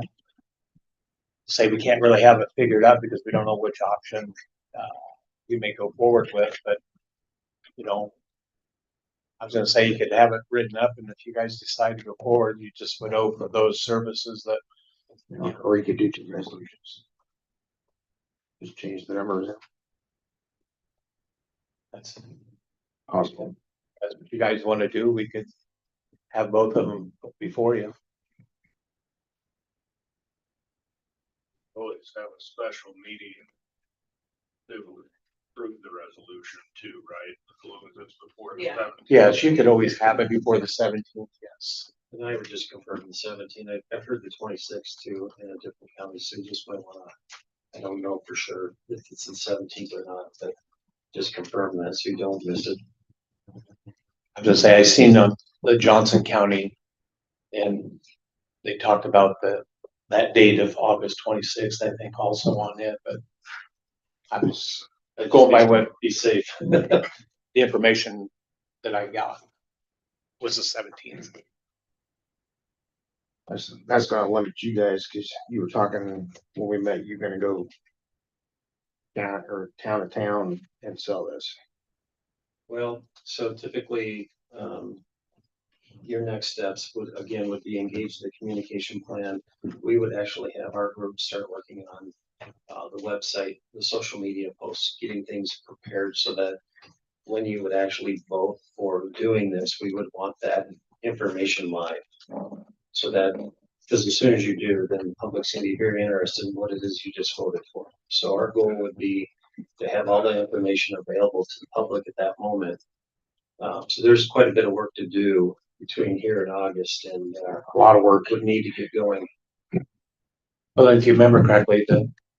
say we can't really have it figured out because we don't know which option, we may go forward with, but, you know, I was gonna say you could have it written up, and if you guys decide to go forward, you just would owe for those services that, You know, or you could do 2 resolutions. Just change the numbers. that's Possible. that's what you guys wanna do, we could have both of them before you. Always have a special meeting to approve the resolution too, right? As long as it's before the Yeah. 17th. Yes, you could always have it before the 17th, yes. And I would just confirm the 17th. I've heard the 26th too in a different county, so you just might wanna, I don't know for sure if it's the 17th or not, but just confirm that so you don't miss it. I was gonna say, I seen the Johnson County, and they talked about that date of August 26th, I think, also on it, but I was going by what Be safe. the information that I got was the 17th. That's gonna limit you guys, cause you were talking when we met, you're gonna go town to town and sell this. Well, so typically, your next steps would be engage the communication plan. We would actually have our group start working on the website, the social media posts, getting things prepared so that when you would actually vote for doing this, we would want that information live. So that, because as soon as you do, then the public's gonna be very interested in what it is you just voted for. So our goal would be to have all the information available to the public at that moment. So there's quite a bit of work to do between here and August, and A lot of work. would need to get going. Well, if you remember correctly,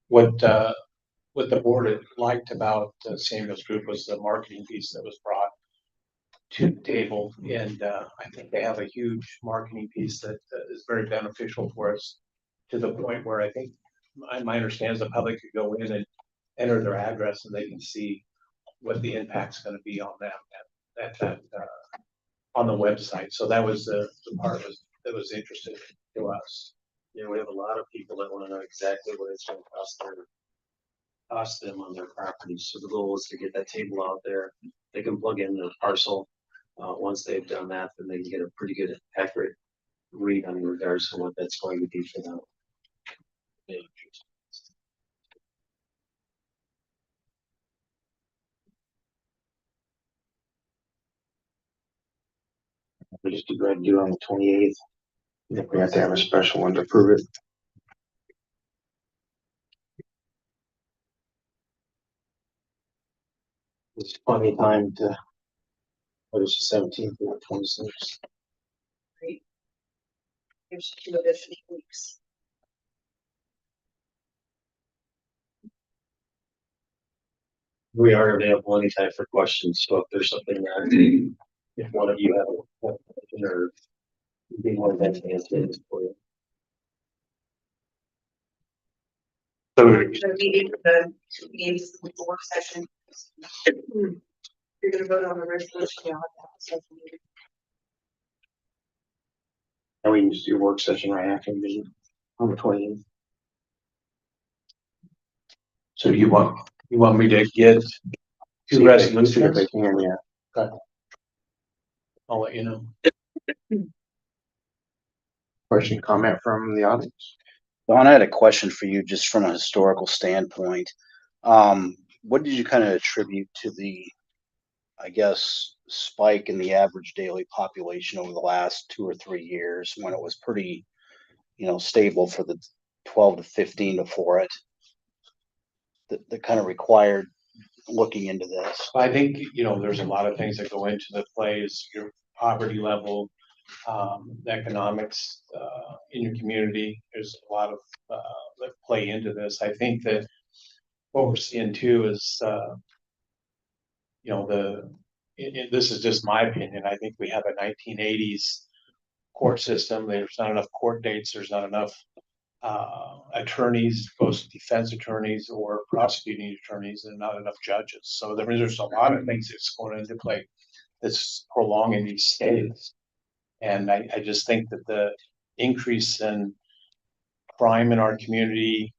what the board had liked about Samuel's group was the marketing piece that was brought to the table, and I think they have a huge marketing piece that is very beneficial for us, to the point where I think my understanding is the public could go in and enter their address and they can see what the impact's gonna be on them at on the website. So that was the part that was interesting to us. Yeah, we have a lot of people that wanna know exactly what it's gonna cost them on their properties. So the goal is to get that table out there. They can plug in the parcel. Once they've done that, then they can get a pretty good accurate read on regards to what that's going to be for them. We just go ahead and do it on the 28th. If we have to have a special one to prove it. It's plenty of time to, what is the 17th or 26th? There's 2 additional weeks. We are available anytime for questions, so if there's something that, if one of you have a question or be more than happy to answer it for you. So The meeting, the meetings, the work session. You're gonna vote on the resolution. You'll have to have a special meeting. And we can just do a work session right after the meeting on the 28th. So you want me to get See two if they resolutions? can, yeah. I'll let you know. Question, comment from the audience? Don, I had a question for you just from a historical standpoint. What did you kind of attribute to the, I guess, spike in the average daily population over the last 2 or 3 years when it was pretty, stable for the 12 to 15 before it? That kind of required looking into this? I think, there's a lot of things that go into the play is your poverty level, the economics, in your community. There's a lot of, that play into this. I think that what we're seeing too is, this is just my opinion. I think we have a 1980s court system. There's not enough court dates. There's not enough attorneys, both defense attorneys or prosecuting attorneys, and not enough judges. So there's a lot of things that's going into play that's prolonging these stays. And I just think that the increase in crime in our community,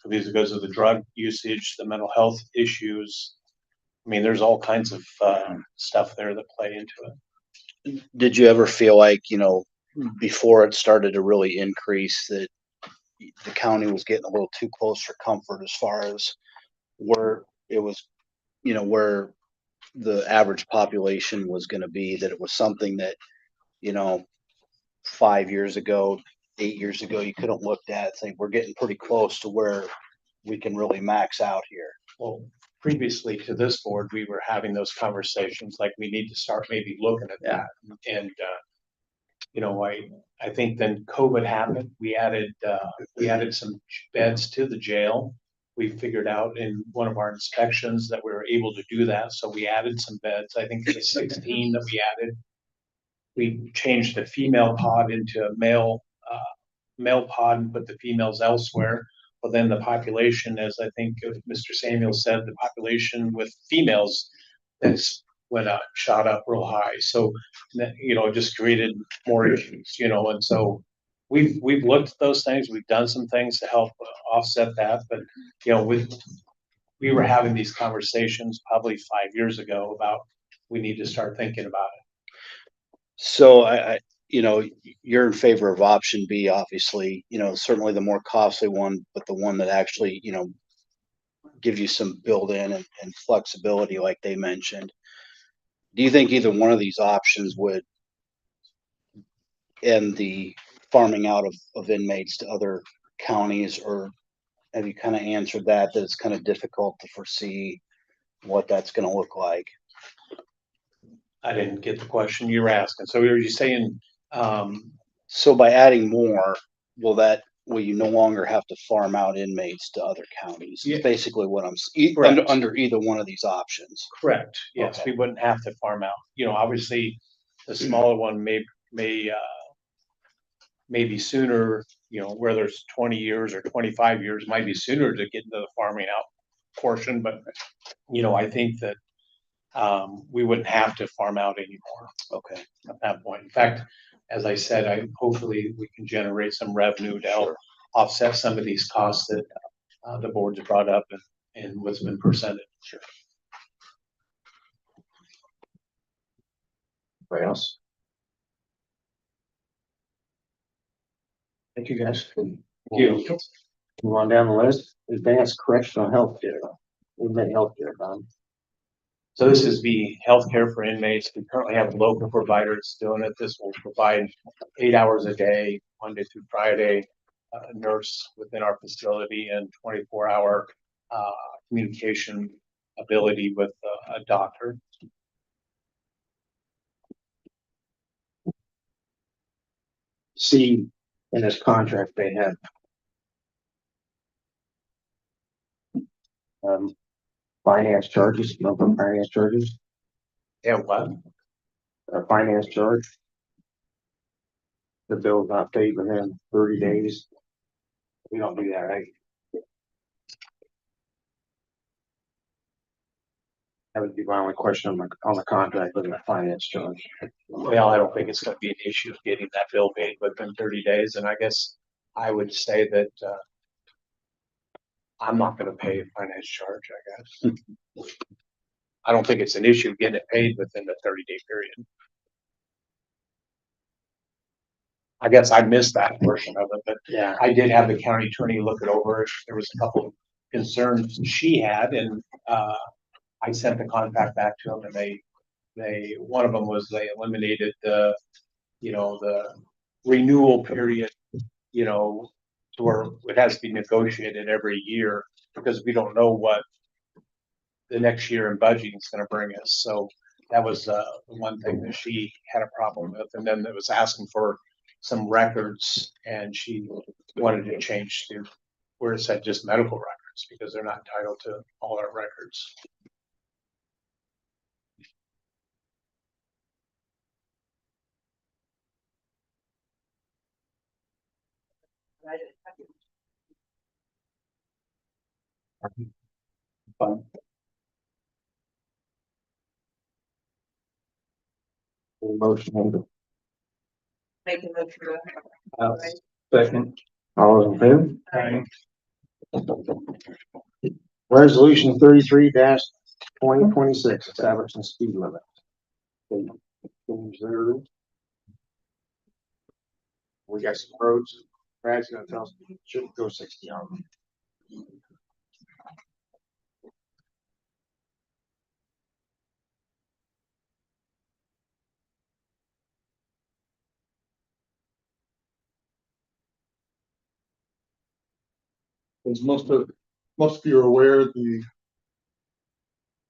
because of the drug usage, the mental health issues, I mean, there's all kinds of stuff there that play into it. Did you ever feel like, before it started to really increase, that the county was getting a little too close for comfort as far as where it was, where the average population was going to be, that it was something that, 5 years ago, 8 years ago, you couldn't look at and think we're getting pretty close to where we can really max out here? Well, previously to this board, we were having those conversations, like we need to start maybe looking at that. And, I think then COVID happened. We added some beds to the jail. We figured out in one of our inspections that we were able to do that. So we added some beds. I think the 16 that we added, we changed the female pod into a male pod and put the females elsewhere. But then the population, as I think Mr. Samuel said, the population with females that's shot up real high. So that, it just created more issues, and so we've looked at those things. We've done some things to help offset that, but we were having these conversations probably 5 years ago about we need to start thinking about it. So you're in favor of option B, obviously, certainly the more costly one, but the one that actually, gives you some built-in and flexibility like they mentioned. Do you think either one of these options would end the farming out of inmates to other counties, or have you kind of answered that it's kind of difficult to foresee what that's going to look like? I didn't get the question you were asking. So were you saying, So by adding more, will you no longer have to farm out inmates to other counties? Yeah. It's basically what I'm Correct. under either one of these options. correct, yes, Okay. we wouldn't have to farm out. Obviously the smaller one may maybe sooner, where there's 20 years or 25 years, might be sooner to get into the farming out portion, but I think that we wouldn't have to farm out anymore. Okay. At that point. In fact, as I said, hopefully we can generate some revenue to help offset some of these costs that the board's brought up and what's been presented. Sure. Anybody else? Thank you, guys. Thank you. Move on down the list. Advanced correctional healthcare. Inmate healthcare, Don. So this is the healthcare for inmates. We currently have a local provider that's doing it. This will provide 8 hours a day, Monday through Friday, nurse within our facility and 24-hour communication ability with a doctor. See, in this contract, they have finance charges, monthly finance charges, Yeah, what? a finance charge. The bill's not paid within 30 days. We don't do that, right? That would be my only question on the contract with the finance charge. Well, I don't think it's going to be an issue of getting that bill paid within 30 days. And I guess I would say that I'm not going to pay a finance charge, I guess. I don't think it's an issue getting it paid within the 30-day period. I guess I missed that portion of it, but Yeah. I did have the county attorney look it over. There was a couple of concerns she had, and I sent the contract back to them, and they one of them was they eliminated the renewal period, to where it has to be negotiated every year, because we don't know what the next year in budgeting is gonna bring us. So that was, the one thing that she had a problem with. And then it was asking for some records, and she wanted to change to where it said just medical records, because they're not entitled to all our records. Fine. Motion. Make a motion to. Uh, Second. All those in favor? Aye. Resolution 33-2026, establishing speed limit. Change there. We got some roads. Brad's gonna tell us, shouldn't go 60 on them. As most of you are aware, the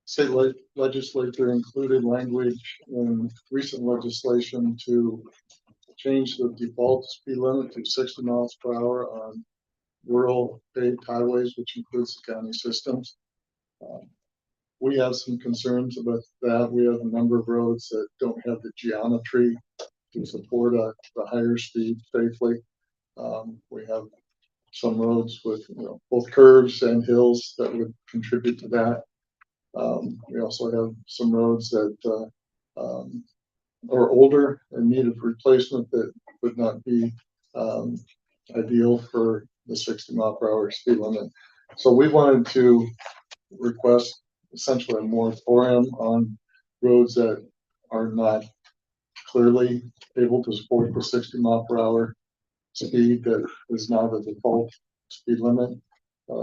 state legislature included language in recent legislation to change the default speed limit to 60 miles per hour on rural paved highways, which includes the county systems. We have some concerns about that. We have a number of roads that don't have the geometry to support the higher speed safely. We have some roads with, both curves and hills that would contribute to that. We also have some roads that are older and need a replacement that would not be ideal for the 60 mile per hour speed limit. So we wanted to request essentially a moratorium on roads that are not clearly able to support the 60 mile per hour speed that is now the default speed limit.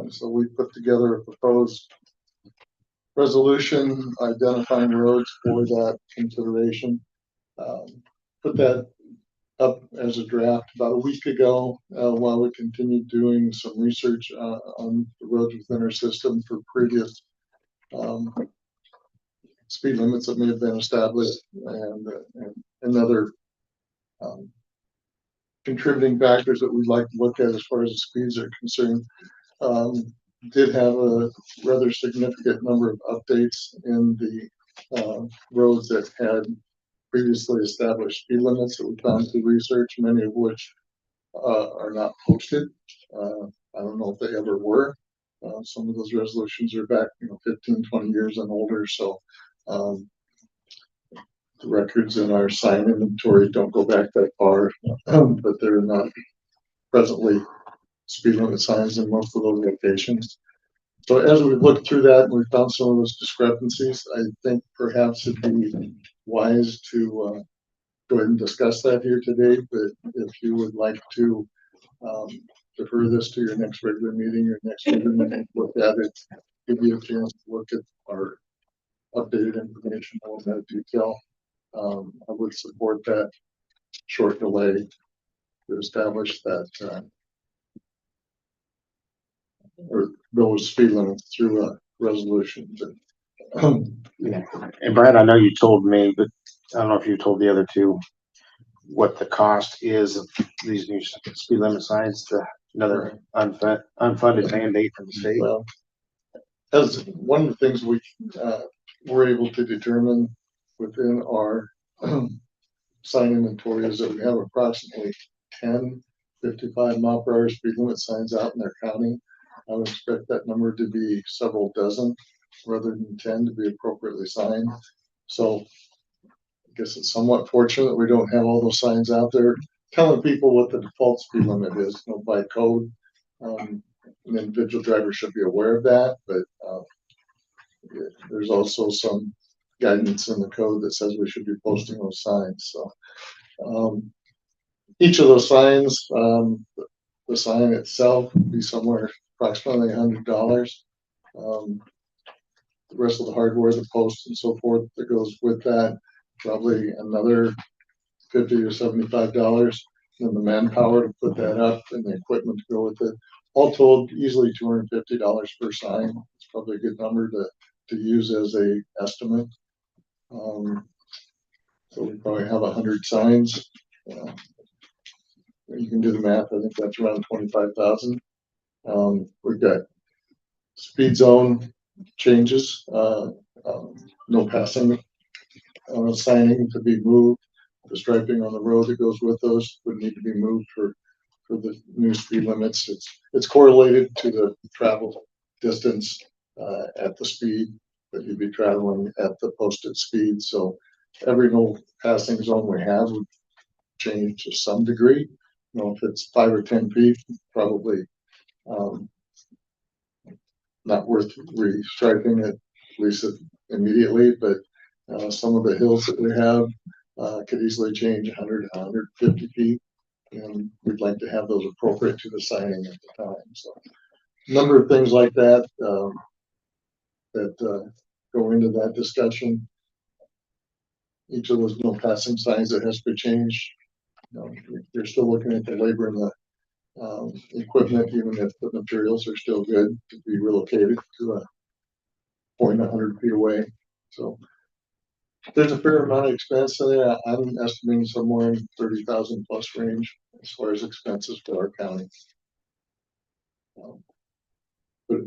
So we put together a proposed resolution identifying roads for that consideration. Put that up as a draft about a week ago while we continued doing some research on the roads within our system for previous speed limits that may have been established and other contributing factors that we'd like to look at as far as the speeds are concerned. Did have a rather significant number of updates in the roads that had previously established speed limits that we found through research, many of which are not posted. I don't know if they ever were. Some of those resolutions are back, 15, 20 years and older. So the records in our sign inventory don't go back that far, but they're not presently speed limit signs in most of those locations. So as we looked through that and we found some of those discrepancies, I think perhaps it'd be wise to go ahead and discuss that here today. But if you would like to defer this to your next regular meeting or next meeting, look at it, give you a chance to look at our updated information on that detail. I would support that short delay to establish that or those speed limits through a resolution. Yeah. And Brad, I know you told me, but I don't know if you told the other two what the cost is of these new speed limit signs, another unfunded mandate from the state. Well, as one of the things we were able to determine within our sign inventory is that we have approximately 10 55 mile per hour speed limit signs out in our county. I would expect that number to be several dozen rather than 10 to be appropriately signed. So I guess it's somewhat fortunate we don't have all those signs out there telling people what the default speed limit is, by code. An individual driver should be aware of that, but there's also some guidance in the code that says we should be posting those signs. So each of those signs, the sign itself would be somewhere approximately $100. The rest of the hardware, the posts and so forth that goes with that, probably another $50 or $75. And the manpower to put that up and the equipment to go with it. All told, easily $250 per sign. It's probably a good number to to use as a estimate. So we probably have 100 signs. You can do the math. I think that's around 25,000. We've got speed zone changes, no passing signing to be moved. The striping on the road that goes with those would need to be moved for the new speed limits. It's correlated to the travel distance at the speed that you'd be traveling at the posted speed. So every no passing zone we have would change to some degree. You know, if it's 5 or 10 feet, probably not worth restriping it, at least immediately, but some of the hills that we have could easily change 100, 150 feet, and we'd like to have those appropriate to the signing at the time. So a number of things like that that go into that discussion. Each of those no passing signs that has to be changed. You know, you're still looking at the labor and the equipment, even if the materials are still good, to be relocated to a point 100 feet away. So there's a fair amount of expense in there. I'm estimating somewhere in 30,000 plus range as far as expenses for our county. But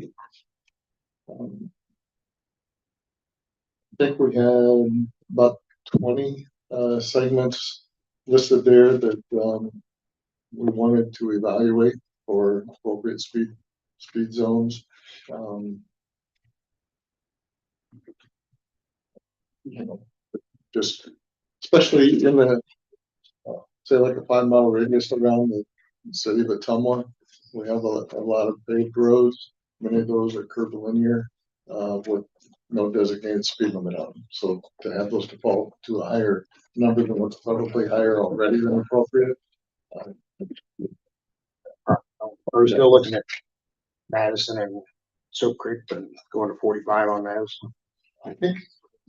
I think we had about 20 segments listed there that we wanted to evaluate for appropriate speed zones. You know, just especially in the say like a 5-mile radius around the city of Ottumwa, we have a lot of paved roads. Many of those are curvilinear with no designated speed limit on them. So to have those default to a higher number than what's probably higher already than appropriate. We're still looking at Madison and Soap Creek, but going to 45 on those. I think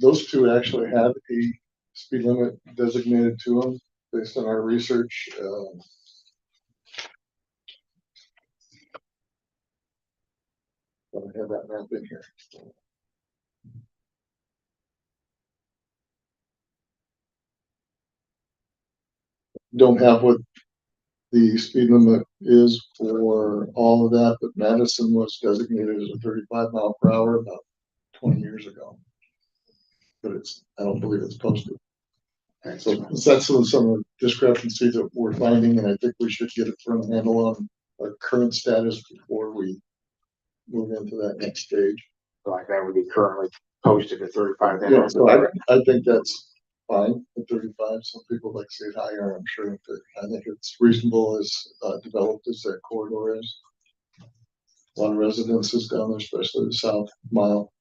those two actually have a speed limit designated to them based on our research. I have that map in here. Don't have what the speed limit is for all of that, but Madison was designated as a 35 mile per hour about 20 years ago. But I don't believe it's posted. So that's some of the discrepancies that we're finding, and I think we should get a firm handle on our current status before we move into that next stage. Like that would be currently posted at 35. Yeah, so I think that's fine at 35. Some people like to see it higher, I'm sure, but I think it's reasonable as developed as that corridor is. A lot of residences down there, especially the south mile.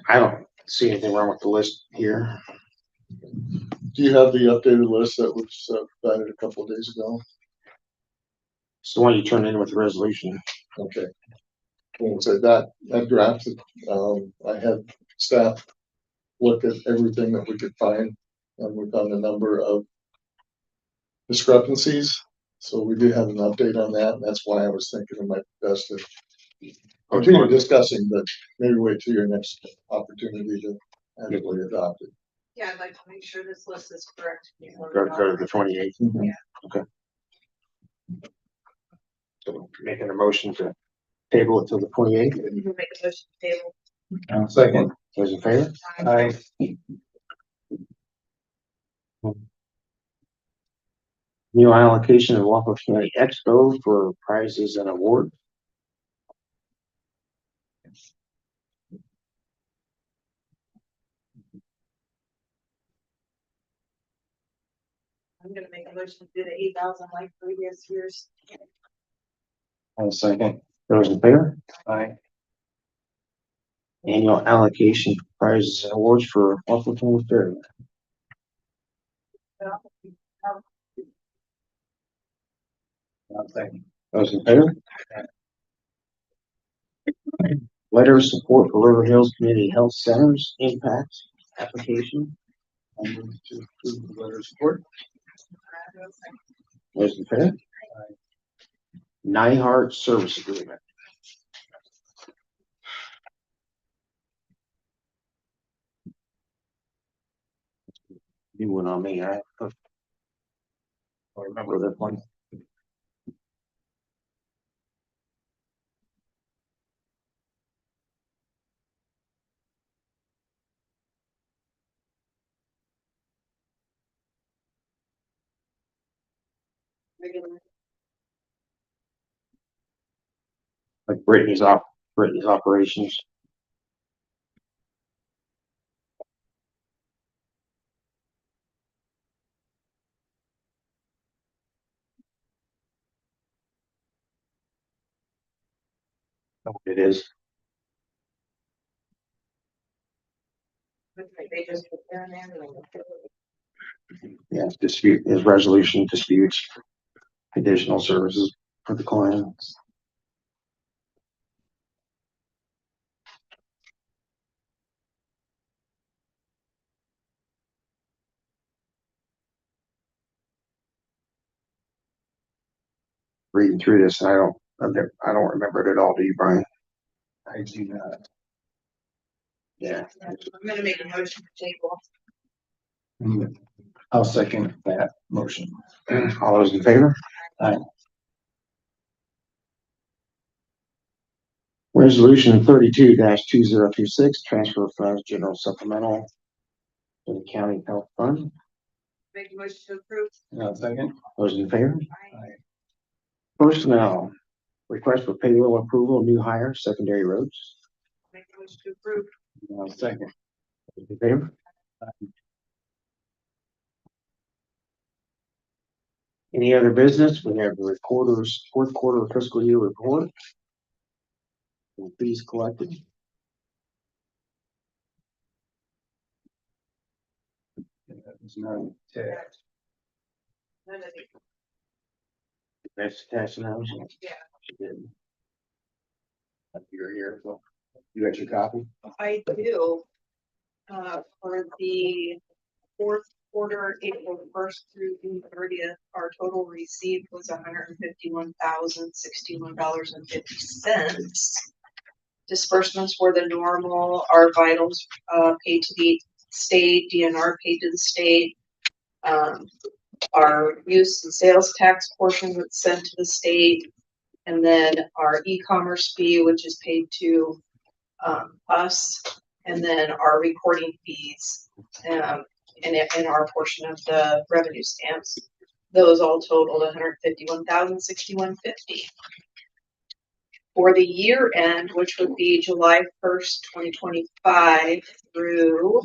I don't see anything wrong with the list here. Do you have the updated list that was provided a couple of days ago? It's the one you turned in with the resolution. Okay. Well, so that drafted, I had staff look at everything that we could find, and we found a number of discrepancies. So we do have an update on that, and that's why I was thinking it might be best to continue discussing, but maybe wait till your next opportunity to adequately adopt it. Yeah, I'd like to make sure this list is correct. Go to the 28th. Mhm. Yeah. Okay. So making a motion to table it till the 28th. You can make a motion to table. Second. Those in favor? Aye. New allocation of Waco County Expo for prizes and awards. I'm gonna make a motion to do the 8,000 like previous years. Second. Those in favor? Aye. Annual allocation for prizes and awards for Waco County Fair. Second. Those in favor? Letter of support for River Hills Community Health Centers impact application. I move to approve the letter of support. Those in favor? Nyhart Service Agreement. You went on me, I remember that one. Regular. Like Brittany's operations. It is. They just put their name in. Yeah, dispute is resolution disputes, additional services for the clients. Reading through this, I don't remember it at all. Do you, Brian? I do not. Yeah. I'm gonna make a motion to table. I'll second that motion. All those in favor? Aye. Resolution 32-2026, transfer funds, general supplemental to the county health fund. Make a motion to approve. I'll second. Those in favor? Aye. Personnel, request for payroll approval, new hire, secondary roads. Make a motion to approve. I'll second. Those in favor? Any other business? We have the recorder's fourth quarter fiscal year report. And fees collected. That was none. Tax. None of these. That's tax announcement. Yeah. She did. You're here, so you got your copy? I do. For the fourth quarter, April 1st through June 30th, our total receipt was $151,061.50. Disbursements were the normal, our vitals, paid to the state, DNR paid to the state. Our use and sales tax portion was sent to the state. And then our e-commerce fee, which is paid to, us, and then our recording fees, and our portion of the revenue stamps. Those all totaled $151,061.50. For the year end, which would be July 1st, 2025 through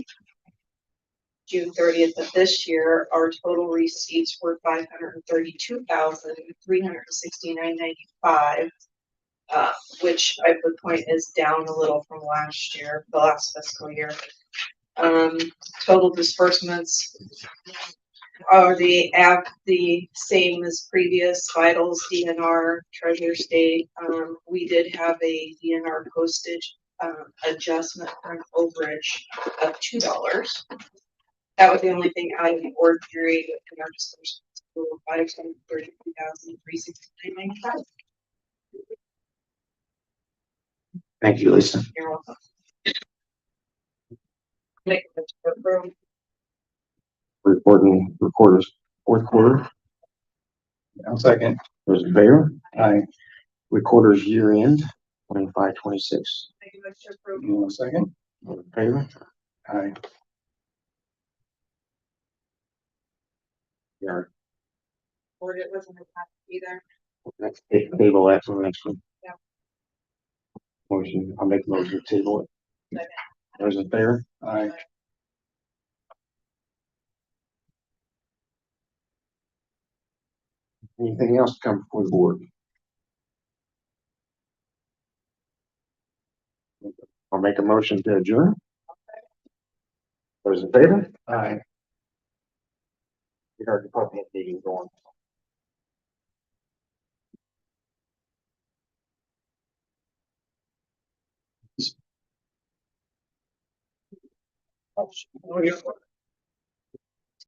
June 30th of this year, our total receipts were $532,369.95. Which I would point is down a little from last year, the last fiscal year. Total disbursements are the same as previous, vitals, DNR, treasurer state. We did have a DNR postage, adjustment for an overage of $2. That was the only thing out of the ordinary in our disbursements. $533,369.95. Thank you, Lisa. You're welcome. Make a motion to approve. Recorder's fourth quarter. I'll second. Those in favor? Aye. Recorder's year end, 25-26. Make a motion to approve. I'll second. Those in favor? Aye. Yeah. Or it wasn't attached either. Next table, that's the next one. Yeah. Motion, I'll make a motion to table it. Second. Those in favor? Aye. Anything else to come before the board? I'll make a motion to adjourn. Those in favor? Aye. We heard the department meeting going. Oh, yeah.